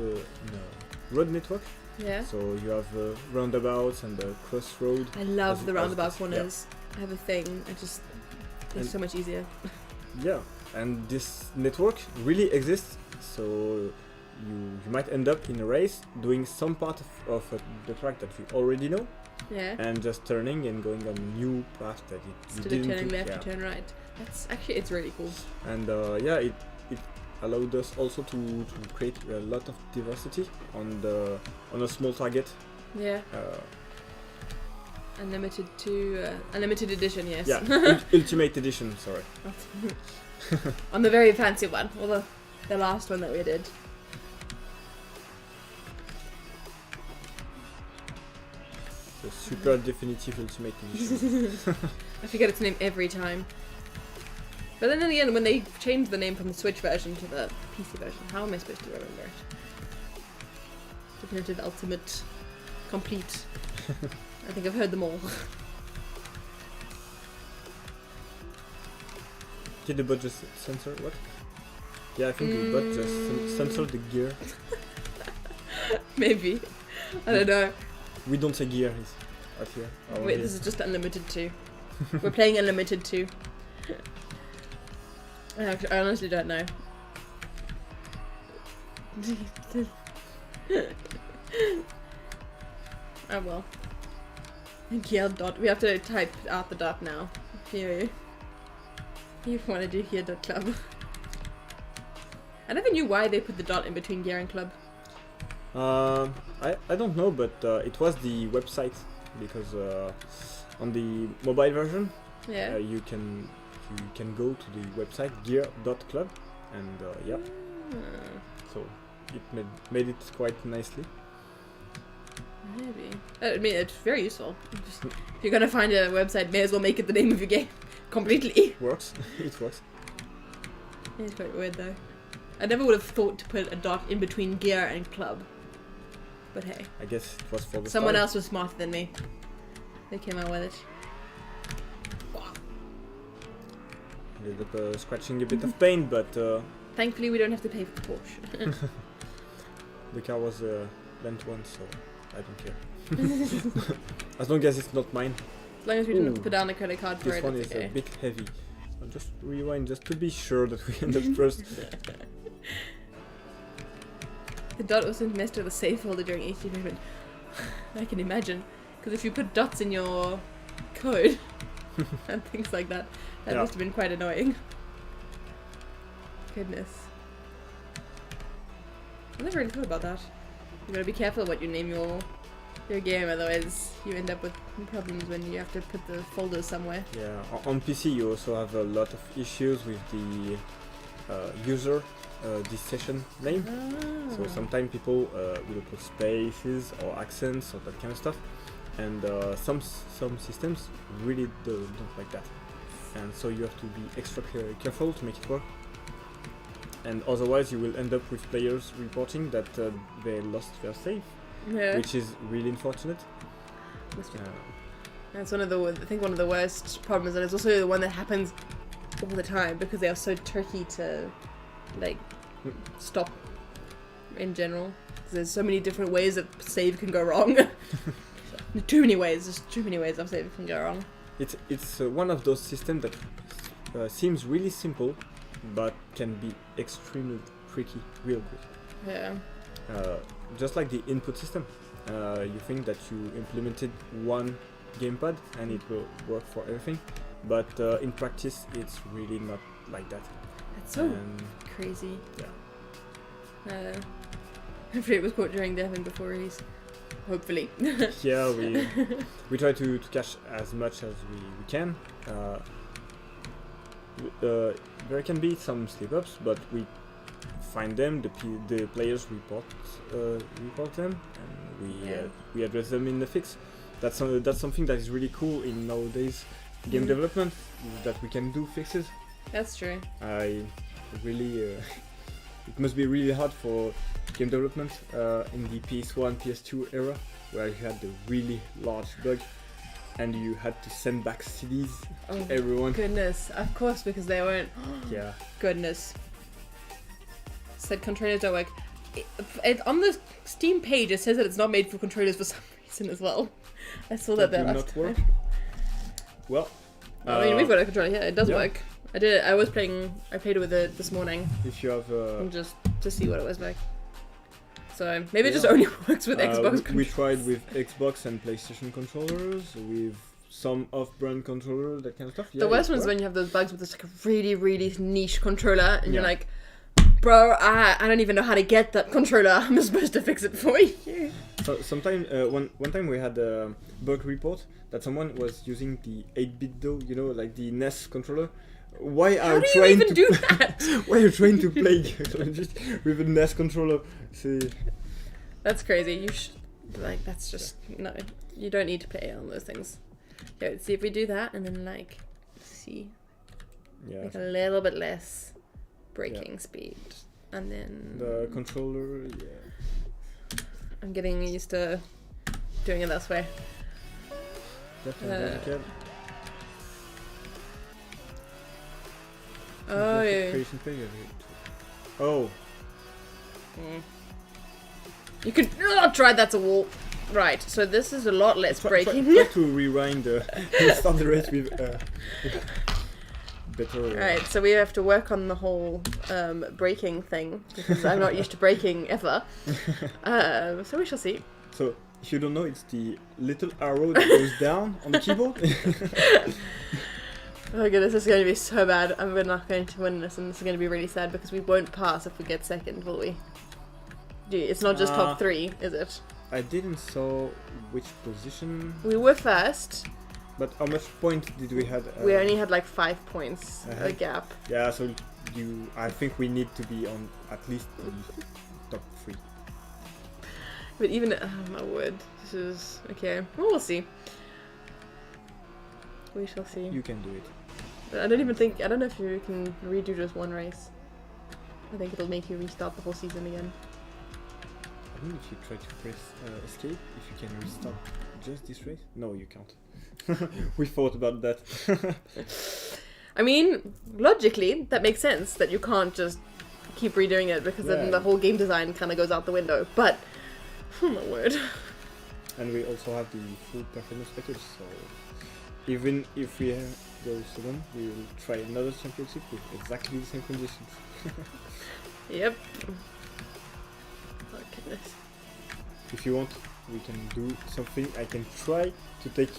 network. Yeah. So you have roundabouts and crossroad. I love the roundabout corners. Yeah. I have a thing. It's so much easier. Yeah, and this network really exists. So you might end up in a race doing some part of the track that you already know. Yeah. And just turning and going on a new path that you Instead didn't of turning do. left, you turn right. That's actually, it's really cool. And it allowed us also to create a lot of diversity on a small target. Yeah. Unlimited edition, yes. Yeah, Ultimate Edition, sorry. On the very fancy one, or the last one that we did. The super definitive Ultimate Edition. I forget its name every time. But then in the end, when they changed the name from the Switch version to the PC version, how am I supposed to remember it? Definitive, Ultimate, Complete. I think I've heard them all. Did the bot just censor what? Yeah, I think the bot just censored the gear. Maybe. I don't know. We don't say gear out here. Wait, this is just Unlimited 2. We're playing Unlimited 2. I honestly don't know. Oh well. Gear dot. We have to type out the dot now. If you want to do Gear.Club. I never knew why they put the dot in between Gear and Club. I don't know, but it was the website because on the mobile version, Yeah. you can go to the website Gear.Club and yeah. So it made it quite nicely. Maybe. I mean, it's very useful. Just, if you're gonna find a website, may as well make it the name of your game. Completely. Works. It works. It's quite weird though. I never would have thought to put a dot in between Gear and Club. But hey. I guess it was for the Someone style. else was smarter than me. They came out with it. Ended up scratching a bit of paint, but Thankfully, we don't have to pay for the Porsche. the car was lent one, so I don't care. As long as it's not mine. As long as we don't put down a credit card for This it, one it's is okay. a bit heavy. I'll just rewind just to be sure that we end up first. The dot wasn't messed with a save folder during HD movement. I can imagine. Because if you put dots in your code and things like that, that must have been quite annoying. Goodness. I never really thought about that. You gotta be careful what you name your game, otherwise you end up with problems when you have to put the folders somewhere. Yeah, on PC you also have a lot of issues with the user this session name. Ah. So sometimes people will put spaces or accents or that kind of stuff, and some systems really don't like that, and so you have to be extra careful to make it work. And otherwise you will end up with players reporting that they lost their save, which is really unfortunate. That's one of the worst problems, and it's also the one that happens all the time because they are so tricky to stop in general. There's so many different ways that save can go wrong. Too many ways. There's too many ways that save can go wrong. It's one of those systems that seems really simple, but can be extremely tricky real quick. Yeah. Just like the input system. you think that you implemented one gamepad and it will work for everything, but in practice it's really not like that. That's so crazy. Yeah. Hopefully it was caught during deving before release. Hopefully. Yeah, we try to catch as much as we can. There can be some slip-ups, but we find them. The players report them, and we address them in the fix. That's something that is really cool in nowadays game development, that we can do fixes. That's true. I really it must be really hard for game development in the PS1, PS2 era, where you had the really large bug and you had to send back CDs to everyone. Goodness, of course, because they weren't. Yeah. Goodness. Said controllers don't work. On the Steam page, it says that it's not made for controllers for some reason as well. I saw that there last time. Well, I mean, we've got a controller here. It does work. I did it. I played it with it this morning. If you have just to see what it was like. So maybe it just only works with Xbox controllers. We tried with Xbox and PlayStation controllers, with some off-brand controllers, that kind of stuff. Yeah, the worst one is when you have those bugs with this like a really, really niche controller, and you're like, bro, I don't even know how to get that controller. I'm supposed to fix it for you. So sometimes, one time we had a bug report that someone was using the 8-bit DO, you know, like the NES controller. Why are you trying to do that? Why are you trying to play just with a NES controller? See, that's crazy. You should that's just no. You don't need to play on those things. Okay, let's see if we do that, and then like see, like a little bit less braking speed, and then the controller. Yeah, I'm getting used to doing it this way. Definitely. Oh yeah. Oh. You can try that's a wall. Right, so this is a lot less braking. Try to rewind start the race with better. Right, so we have to work on the whole braking thing, because I'm not used to braking ever. So we shall see. So if you don't know, it's the little arrow that goes down on the keyboard. Oh goodness, this is going to be so bad. We're not going to win this, and this is going to be really sad because we won't pass if we get second, will we? It's not just top 3, is it? I didn't saw which position. We were first. But how much point did we have? We only had like 5 points a gap. Yeah, so I think we need to be on at least the top 3. But even, oh my word, this is, okay, well, we'll see. We shall see. You can do it. I don't know if you can redo just one race. I think it'll make you restart the whole season again. I think if you try to press escape, if you can restart just this race. No, you can't. We thought about that. I mean, logically, that makes sense that you can't just keep redoing it, because then the whole game design kind of goes out the window. But, oh my word. And we also have the full performance package, so even if we go second, we will try another championship with exactly the same conditions. Yep. Oh goodness. If you want, we can do something. I can try to take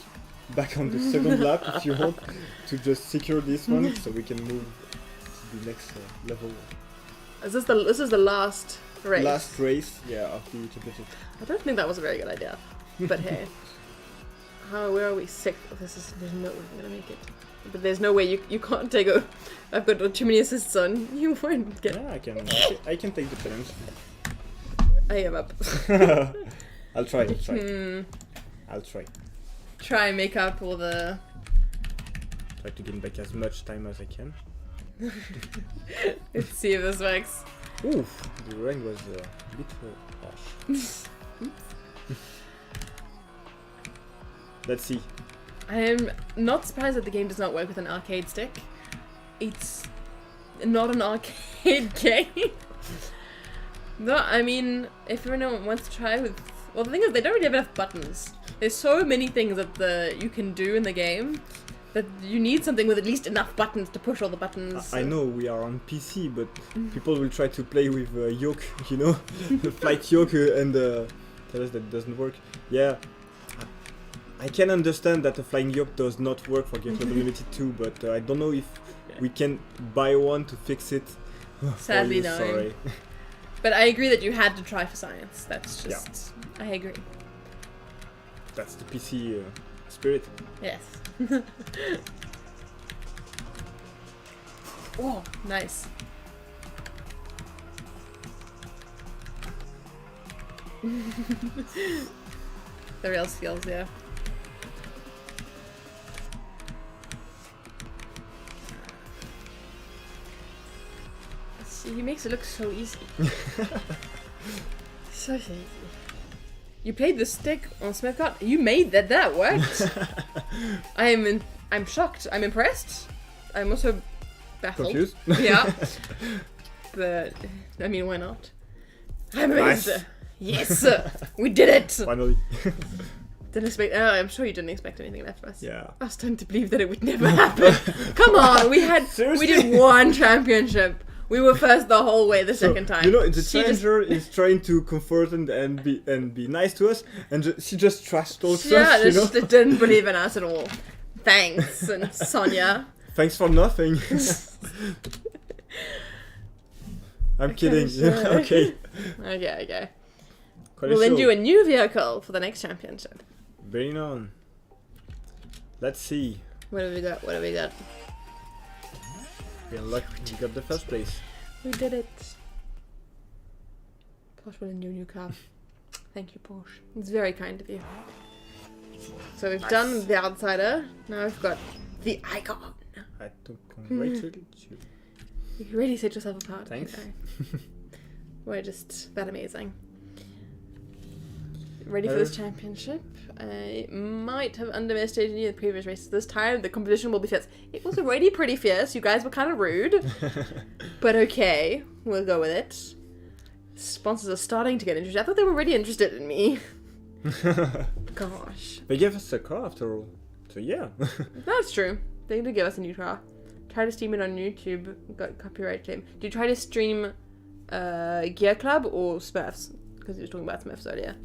back on the second lap if you want, to just secure this one, so we can move to the next level. This is the last race? Last race, yeah, of the championship. I don't think that was a very good idea, but hey. Where are we? 6th. There's no way I'm gonna make it. But there's no way you can't take a. I've got too many assists on. You won't get. Yeah, I can take the challenge. I am up. I'll try. I'll try. Try and make up all the. Try to gain back as much time as I can. Let's see if this works. Oof, the rain was a bit harsh. Let's see. I'm not surprised that the game does not work with an arcade stick. It's not an arcade game. No, I mean, if anyone wants to try with... Well, the thing is, they don't really have enough buttons. There's so many things that you can do in the game that you need something with at least enough buttons to push all the buttons. I know we are on PC, but people will try to play with yoke, you know? The flight yoke and tell us that it doesn't work. Yeah, I can understand that the flying yoke does not work for Gear.Club Unlimited 2, but I don't know if we can buy one to fix it. Sadly, you, no. Sorry. But I agree that you had to try for science. That's just... Yeah. I agree. That's the PC spirit. Yes. Oh, nice. The real skills, yeah. He makes it look so easy. So easy. You played the stick on Smith Card? You made that. That worked. I'm shocked. I'm impressed. I'm also baffled. Confused? Yeah. But I mean, why not? I'm amazed. Nice. Yes, we did it. Finally. Didn't expect. I'm sure you didn't expect anything left of us. Yeah. I was starting to believe that it would never happen. Come on, we did one championship. We were first the whole way the second time. You know, the challenger is trying to comfort and be nice to us, and she just trash talks us. Yeah, You know? they didn't believe in us at all. Thanks, and Sonia. Thanks for nothing. I'm kidding. Sure. Okay. Okay. Quite We'll lend show. you a new vehicle for the next championship. Bring it on. Let's see. What have we got? We got the first place. We did it. Porsche will lend you a new car. Thank you, Porsche. It's very kind of you. So we've done the outsider. Now we've got the icon. I do congratulate you. You really set yourself apart. Thanks. Okay. We're just that amazing. Ready for this championship? I might have underestimated you in the previous races. This time the competition will be fierce. It was already pretty fierce. You guys were kind of rude. But okay, we'll go with it. Sponsors are starting to get interested. I thought they were already interested in me. Gosh. They gave us a car after all. So yeah. That's true. They did give us a new car. Try to stream it on YouTube. Got copyright claim. Do you try to stream Gear.Club or Smurfs? Because you were talking about Smurfs earlier.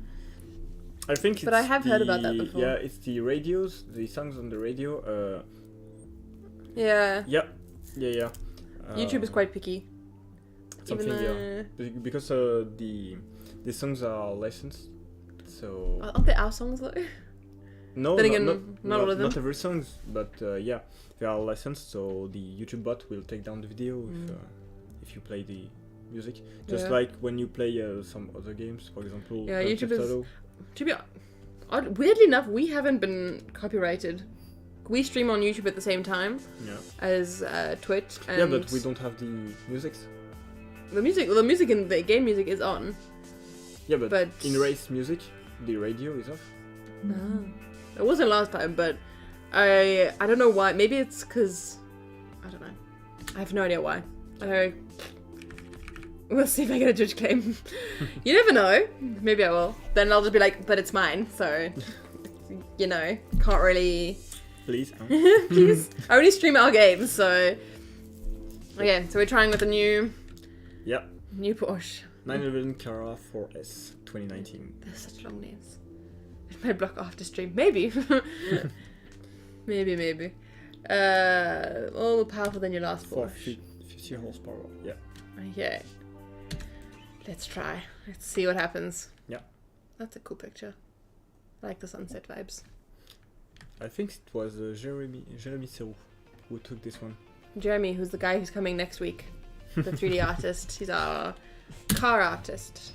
I think But I have heard about that before. Yeah, it's the radios, the songs on the radio. Yeah. Yeah. YouTube is quite picky. Something, Even because the songs are licensed, so... Aren't they our songs though? No, Then again, not all of them. Not every songs, but yeah, they are licensed, so the YouTube bot will take down the video if you play the music. Just like when you play some other games, for example. Yeah, Grand YouTube Theft is... Auto. To be weirdly enough, we haven't been copyrighted. We stream on YouTube at the same time as Twitch. And yeah, but we don't have the musics. The music in the game music is on. Yeah, but in race music, the radio is off. No. It wasn't last time, but I don't know why. Maybe it's because... I don't know. I have no idea why. We'll see if I get a judge claim. You never know. Maybe I will. Then I'll just be like, but it's mine. So, can't really... Please. Please. I only stream our games, so... Okay, so we're trying with a new... Yeah. New Porsche. 911 Carrera 4S 2019. They're such long names. It might block after stream. Maybe. Maybe. All more powerful than your last Porsche. 50 horsepower, yeah. Okay. Let's try. Let's see what happens. Yeah. That's a cool picture. I like the sunset vibes. I think it was Jeremy Serou who took this one. Jeremy, who's the guy who's coming next week. The 3D artist. He's our car artist.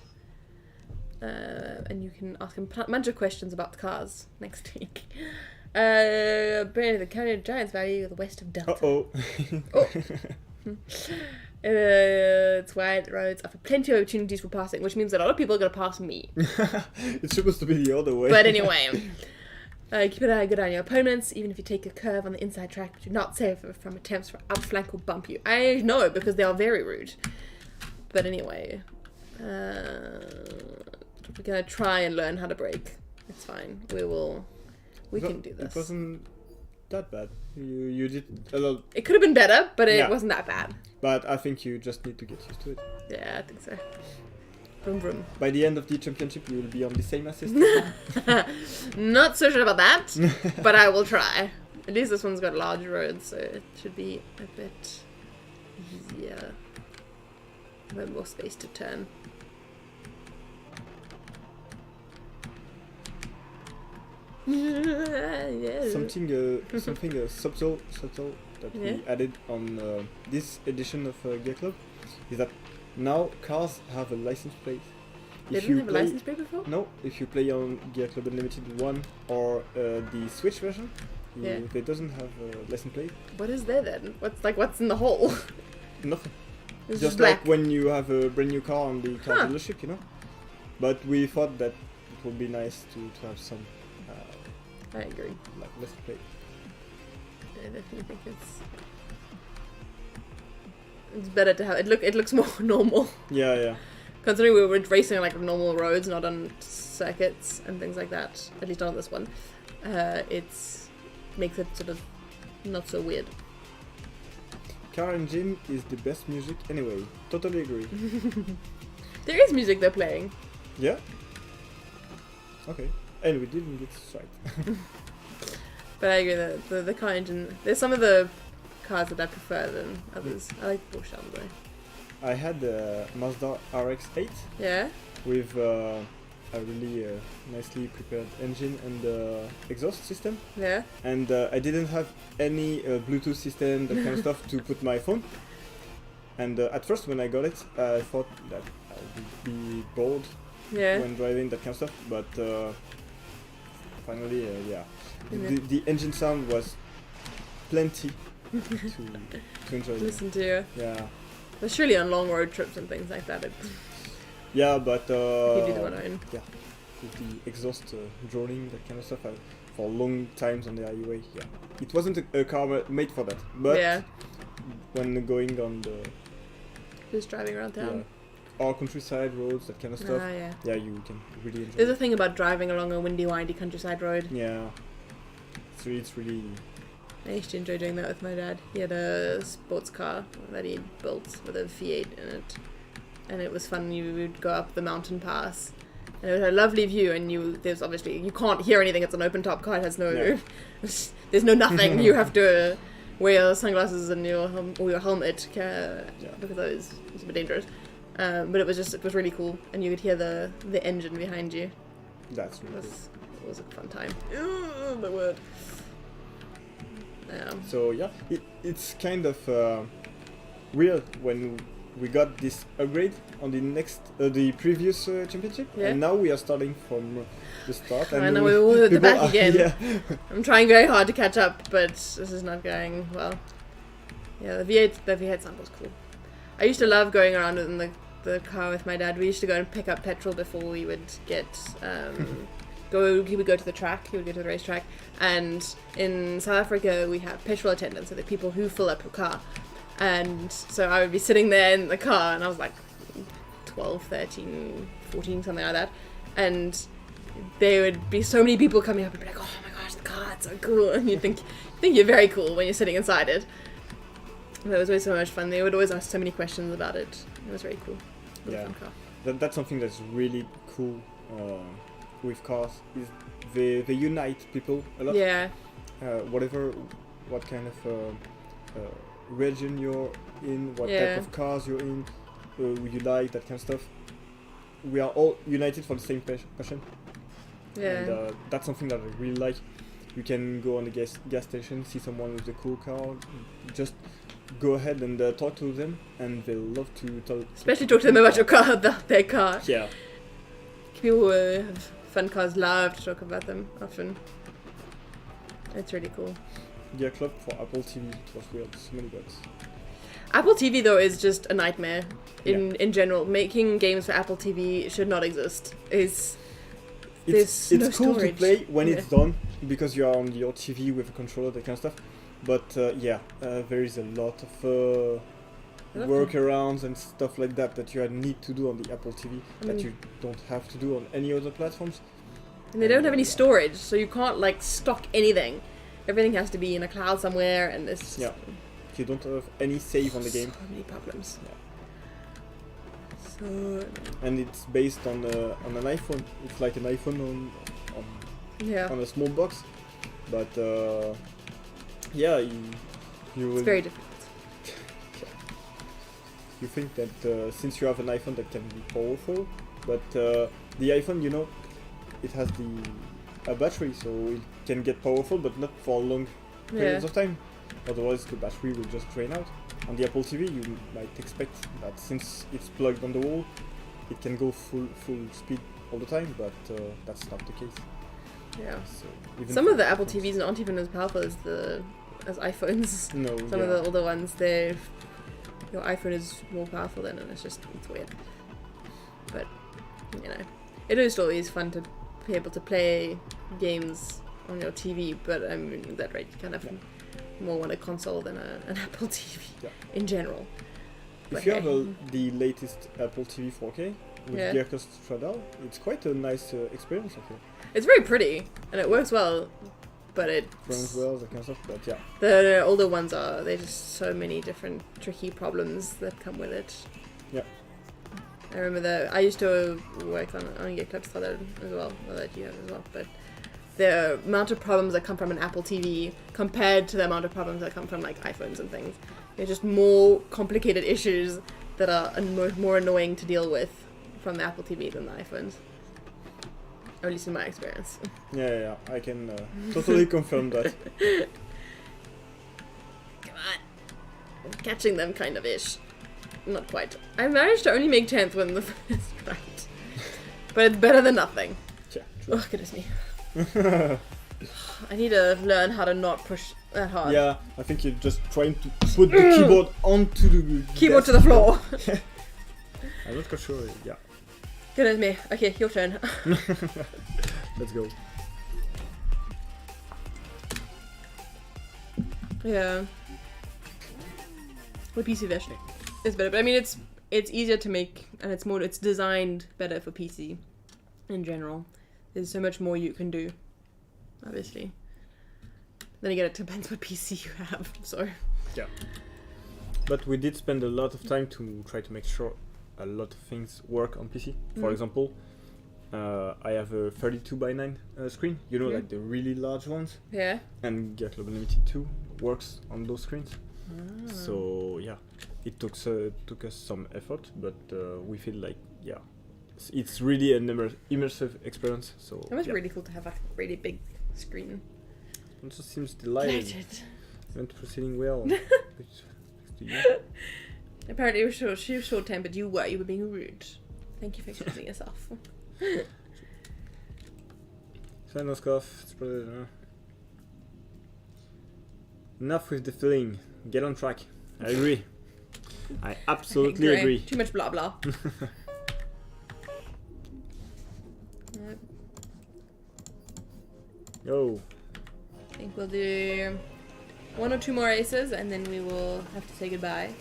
And you can ask him a bunch of questions about the cars next week. Brandon, the County of Giants Valley, the west of Delta. Uh-oh. Oh. It's wide roads offer plenty of opportunities for passing, which means that a lot of people are going to pass me. It's supposed to be the other way. But anyway, keep an eye good on your opponents, even if you take a curve on the inside track, but do not save from attempts to outflank or bump you. I know, because they are very rude. But anyway, we're going to try and learn how to brake. It's fine. We can do this. It wasn't that bad. You did a lot. It could have been better, but it wasn't that bad. But I think you just need to get used to it. Yeah, I think so. Vroom vroom. By the end of the championship, you will be on the same assist. Not so sure about that, but I will try. At least this one's got large roads, so it should be a bit easier. A bit more space to turn. Yeah. Something subtle that we added on this edition of Gear.Club is that now cars have a license plate. They didn't have a license plate before? No, if you play on Gear.Club Unlimited 1 or the Switch version, they doesn't have a license plate. What is there then? What's in the hole? Nothing. It's Just black. like when you have a brand new car on the car dealership, you know. But we thought that it would be nice to have some. I agree. Like license plate. I definitely think it's better to have it looks more normal. Yeah. Considering we were racing on like normal roads, not on circuits and things like that. At least not on this one. It's makes it sort of not so weird. Car engine is the best music anyway. Totally agree. There is music they're playing. Yeah? Okay. And we didn't get straight. But I agree that the car engine... There's some of the cars that I prefer than others. I like Porsche all the way. I had the Mazda RX-8 Yeah? with a really nicely prepared engine and exhaust system. Yeah? And I didn't have any Bluetooth system, that kind of stuff, to put my phone. And at first when I got it, I thought that I would be bored when driving, that kind of stuff. But finally, the engine sound was plenty to enjoy. Listen to. Yeah. But surely on long road trips and things like that, Yeah, but you do the one own. Yeah, with the exhaust droning, that kind of stuff, for long times on the highway. Yeah, it wasn't a car made for that. But when going on the just driving around town, or countryside roads, that kind of stuff. Yeah, you can really enjoy. There's a thing about driving along a windy, windy countryside road. Yeah, it's really. I used to enjoy doing that with my dad. He had a sports car that he built with a V8 in it. And it was fun. You would go up the mountain pass. And it had a lovely view. And there's obviously, you can't hear anything. It's an open top car. It has there's no nothing. You have to wear your sunglasses and your helmet. Because it's a bit dangerous. But it was really cool. And you could hear the engine behind you. That's really cool. It was a fun time. Ooh, the word. So yeah, it's kind of weird when we got this upgrade on the previous championship, and now we are starting from the start. And I know we're at the back again. Yeah. I'm trying very hard to catch up, but this is not going well. Yeah, the V8 sound was cool. I used to love going around in the car with my dad. We used to go and pick up petrol before we would get. He would go to the track, he would go to the racetrack, and in South Africa we have petrol attendants, so the people who fill up your car. And so I would be sitting there in the car, and I was like 12, 13, 14, something like that, and there would be so many people coming up and be like, oh my gosh, the car, it's so cool, and you think you're very cool when you're sitting inside it. But it was always so much fun. They would always ask so many questions about it. It was very cool. Fun car. That's something that's really cool with cars, is they unite people a lot. Yeah. What kind of region you're in, what type of cars you're in, you like, that kind of stuff. We are all united for the same passion. Yeah. And that's something that I really like. You can go on the gas station, see someone with a cool car, just go ahead and talk to them, and they'll love to talk. Especially talk to them about your car, their car. Yeah. People who have fun cars love to talk about them often. It's really cool. Gear.Club for Apple TV, it was weird, so many bugs. Apple TV though is just a nightmare in general. Making games for Apple TV should not exist. It's cool storage to play when it's done, because you are on your TV with a controller, that kind of stuff. But there is a lot of workarounds and stuff like that you need to do on the Apple TV that you don't have to do on any other platforms. And they don't have any storage, so you can't stock anything. Everything has to be in a cloud somewhere, and this. Yeah. You don't have any save on the game. So many problems. So. And it's based on an iPhone. It's like an iPhone on a small box, but yeah, you will. It's very difficult. You think that since you have an iPhone that can be powerful, but the iPhone, it has a battery, so it can get powerful, but not for long periods of time. Otherwise, the battery will just drain out. On the Apple TV, you might expect that since it's plugged on the wall, it can go full speed all the time, but that's not the case. Yeah. So some of the Apple TVs aren't even as powerful as iPhones. No. Some of the older ones, your iPhone is more powerful than, and it's weird. But it is always fun to be able to play games on your TV. But I mean, at that rate, you kind of more want a console than an Apple TV in general. If you have the latest Apple TV 4K with Gear.Club, it's quite a nice experience. I feel. It's very pretty and it works well, but it runs well, that kind of stuff. But yeah, the older ones there's just so many different tricky problems that come with it. Yeah. I remember I used to work on Gear.Club for that as well, that you have as well, but the amount of problems that come from an Apple TV compared to the amount of problems that come from like iPhones and things, they're just more complicated issues that are more annoying to deal with from the Apple TV than the iPhones. Or at least in my experience. Yeah, I can totally confirm that. Come on. I'm catching them kind of ish. Not quite. I managed to only make 10th when the first right. But it's better than nothing. Yeah, oh, goodness me. I need to learn how to not push that hard. Yeah, I think you're just trying to put the keyboard onto the keyboard desk. to the floor. I'm not quite sure, yeah. Goodness me. Okay, your turn. Let's go. Yeah. The PC version is better, but I mean it's easier to make and it's designed better for PC in general. There's so much more you can do, obviously. Then again, it depends what PC you have, so. Yeah. But we did spend a lot of time to try to make sure a lot of things work on PC. For example, I have a 32:9 screen, like the really large ones. Yeah. And Gear.Club Unlimited 2 works on those screens. So yeah, it took us some effort, but we feel like it's really an immersive experience. So it was really cool to have a really big screen. It just seems delighted. Went proceeding well. Apparently, she was short-tempered. You were being rude. Thank you for excusing yourself. Sign no scuff. Enough with the filling. Get on track. I agree. I absolutely agree. Too much blah blah. Go. I think we'll do 1 or 2 more races and then we will have to say goodbye.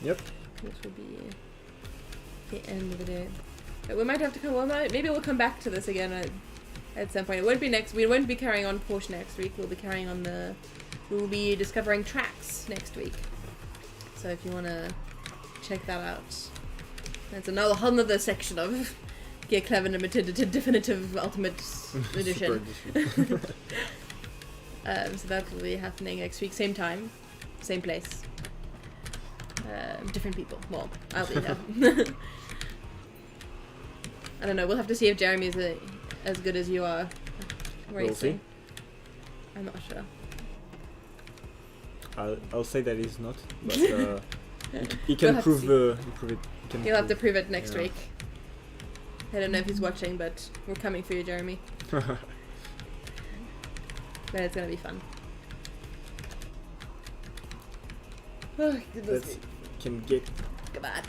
Yep. Which will be the end of the day. But we might have to come. Well, maybe we'll come back to this again at some point. It won't be next. We won't be carrying on Porsche next week. We'll be carrying on we will be discovering tracks next week. So if you want to check that out, that's whole another section of Gear.Club Limited to Definitive Ultimate Edition. So that will be happening next week, same time, same place. Different people. Well, I'll be there. I don't know. We'll have to see if Jeremy's as good as you are racing. We'll see. I'm not sure. I'll say that he's not, but he can prove it. He'll have to prove it next week. I don't know if he's watching, but we're coming for you, Jeremy. But it's gonna be fun. Oh, goodness. Can get. Come on.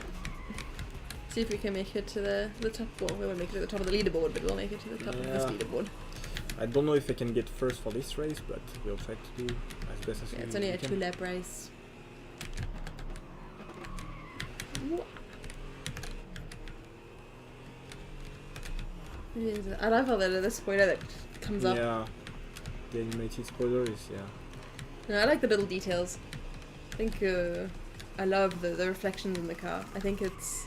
See if we can make it to the top. Well, we won't make it to the top of the leaderboard, but we'll make it to the top of this leaderboard. I don't know if I can get first for this race, but we'll try to do as best as we can. It's only a 2-lap race. I love how the spoiler that comes up. Yeah, the animated spoiler is No, I like the little details. I think I love the reflections in the car. I think it's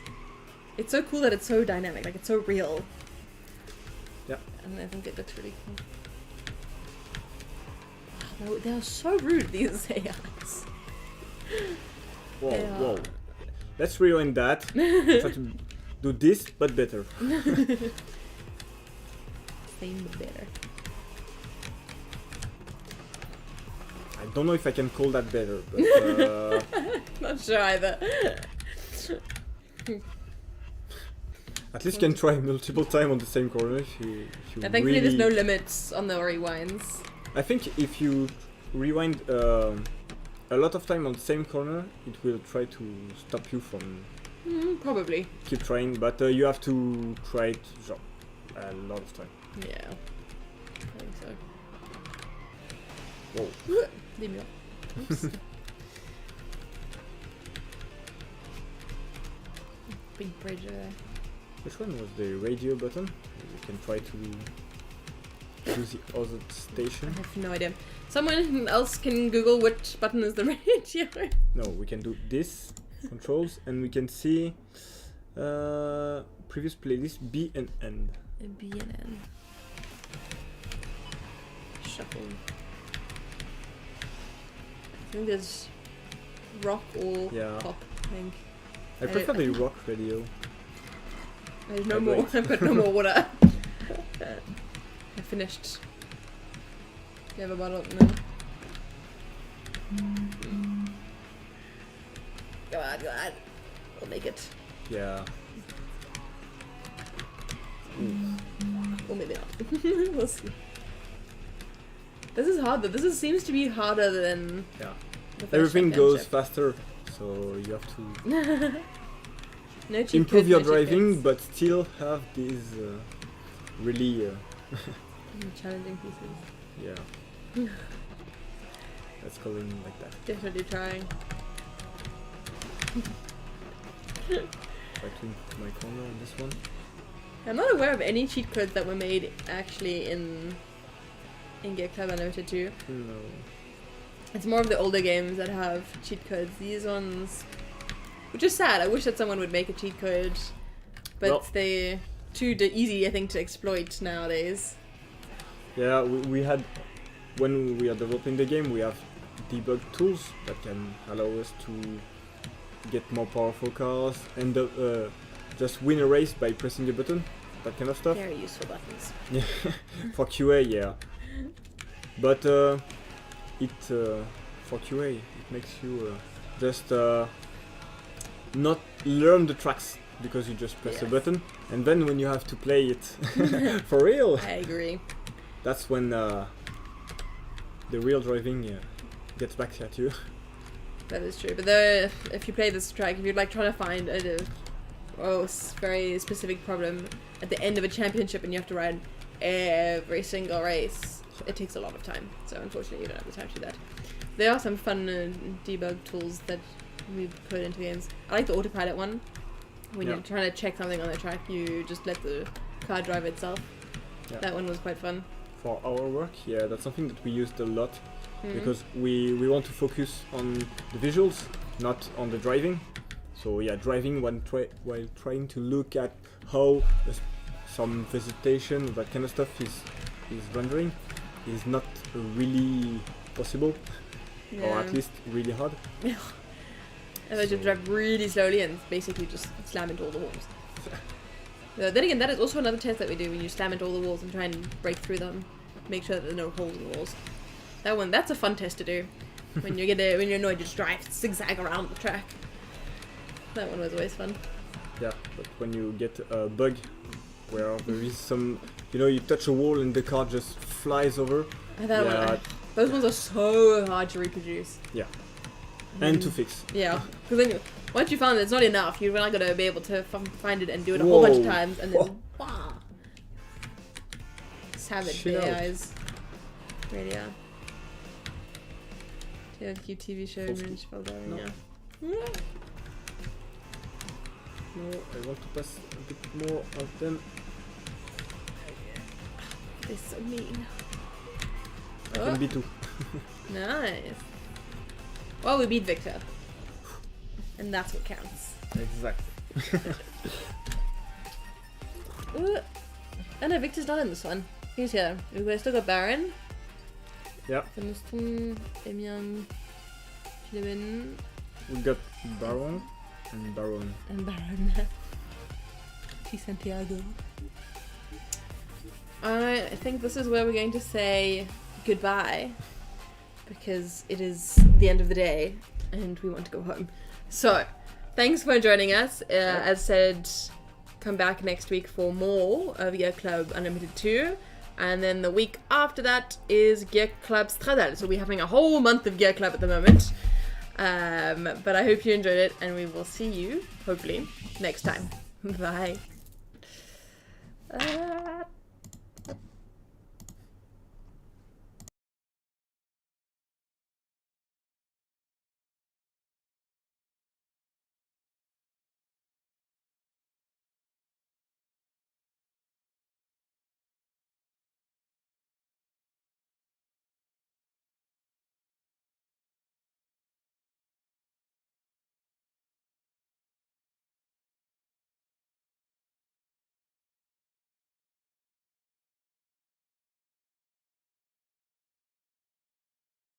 It's so cool that it's so dynamic, like it's so real. Yeah. And I think it looks really cool. They are so rude, these AIs. Whoa. Let's rewind that. Try to do this, but better. Same but better. I don't know if I can call that better, but Not sure either. at least can try multiple times on the same corner if you Thankfully really... there's no limits on the rewinds. I think if you rewind a lot of time on the same corner, it will try to stop you from Probably. keep trying, but you have to try it a lot of time. Yeah. I think so. Whoa. Leave me up. Oops. Big bridge there. Which one was the radio button? You can try to use the other I station. have no idea. Someone else can Google which button is the radio. No, we can do this, controls, and we can see previous playlist B and N. B and N. Shuffle. I think there's rock or pop, I think. I prefer the rock radio. There's no more. I've got no more water. I finished. Do you have a bottle? No. Go on. We'll make it. Yeah. Or maybe not. We'll see. This is hard though. This seems to be harder than the first Everything goes championship. faster, so you have to No cheat improve codes, your no cheat driving, codes. but still have these really Challenging pieces. yeah. Let's call them like that. Definitely trying. Try to improve my corner on this one. I'm not aware of any cheat codes that were made actually in Gear.Club Unlimited 2. No. It's more of the older games that have cheat codes. These ones, which is sad. I wish that someone would make a cheat code, but Well, they're too easy, I think, to exploit nowadays. Yeah, we had, when we are developing the game, we have debug tools that can allow us to get more powerful cars and just win a race by pressing a button, that kind of stuff. Very useful buttons. Yeah, for QA, yeah. But for QA, it makes you just not learn the tracks because you just press a button, and then when you have to play it for real, I agree. that's when the real driving gets back at you. That is true. But if you play this track, if you're like trying to find a very specific problem at the end of a championship and you have to ride every single race, it takes a lot of time. So unfortunately, you don't have the time to do that. There are some fun debug tools that we put into games. I like the autopilot one. When you're trying to check something on the track, you just let the car drive itself. Yeah. That one was quite fun. For our work, yeah, that's something that we used a lot because we want to focus on the visuals, not on the driving. So yeah, driving while trying to look at how some vegetation, that kind of stuff is rendering, is not really possible, or at least really hard. Yeah. And they just drive really slowly and basically just slam into all the walls. Then again, that is also another test that we do when you slam into all the walls and try and break through them, make sure that there are no holes in the walls. That's a fun test to do. When you're annoyed, you just drive zigzag around the track. That one was always fun. Yeah, but when you get a bug where there is some, you touch a wall and the car just flies over. Those ones are so hard to reproduce. Yeah. And to fix. Yeah, because then once you found it, it's not enough. You're not gonna be able to find it and do it a whole bunch of times, and then wow, savage AIs. Really, yeah. TV show. No. Yeah. No, I want to pass a bit more of them. They're so mean. I can be too. Nice. Well, we beat Victor. And that's what counts. Exactly. Ooh. Oh no, Victor's not in this one. He's here. We've still got Baron. Yeah. Finiston, Emyang, Shilibin. We got Baron and Baron. And Baron. T. Santiago. I think this is where we're going to say goodbye. Because it is the end of the day and we want to go home. So, thanks for joining us. As said, come back next week for more of Gear.Club Unlimited 2. And then the week after that is Gear.Club Stradal. So we're having a whole month of Gear.Club at the moment. But I hope you enjoyed it and we will see you, hopefully, next time. Bye.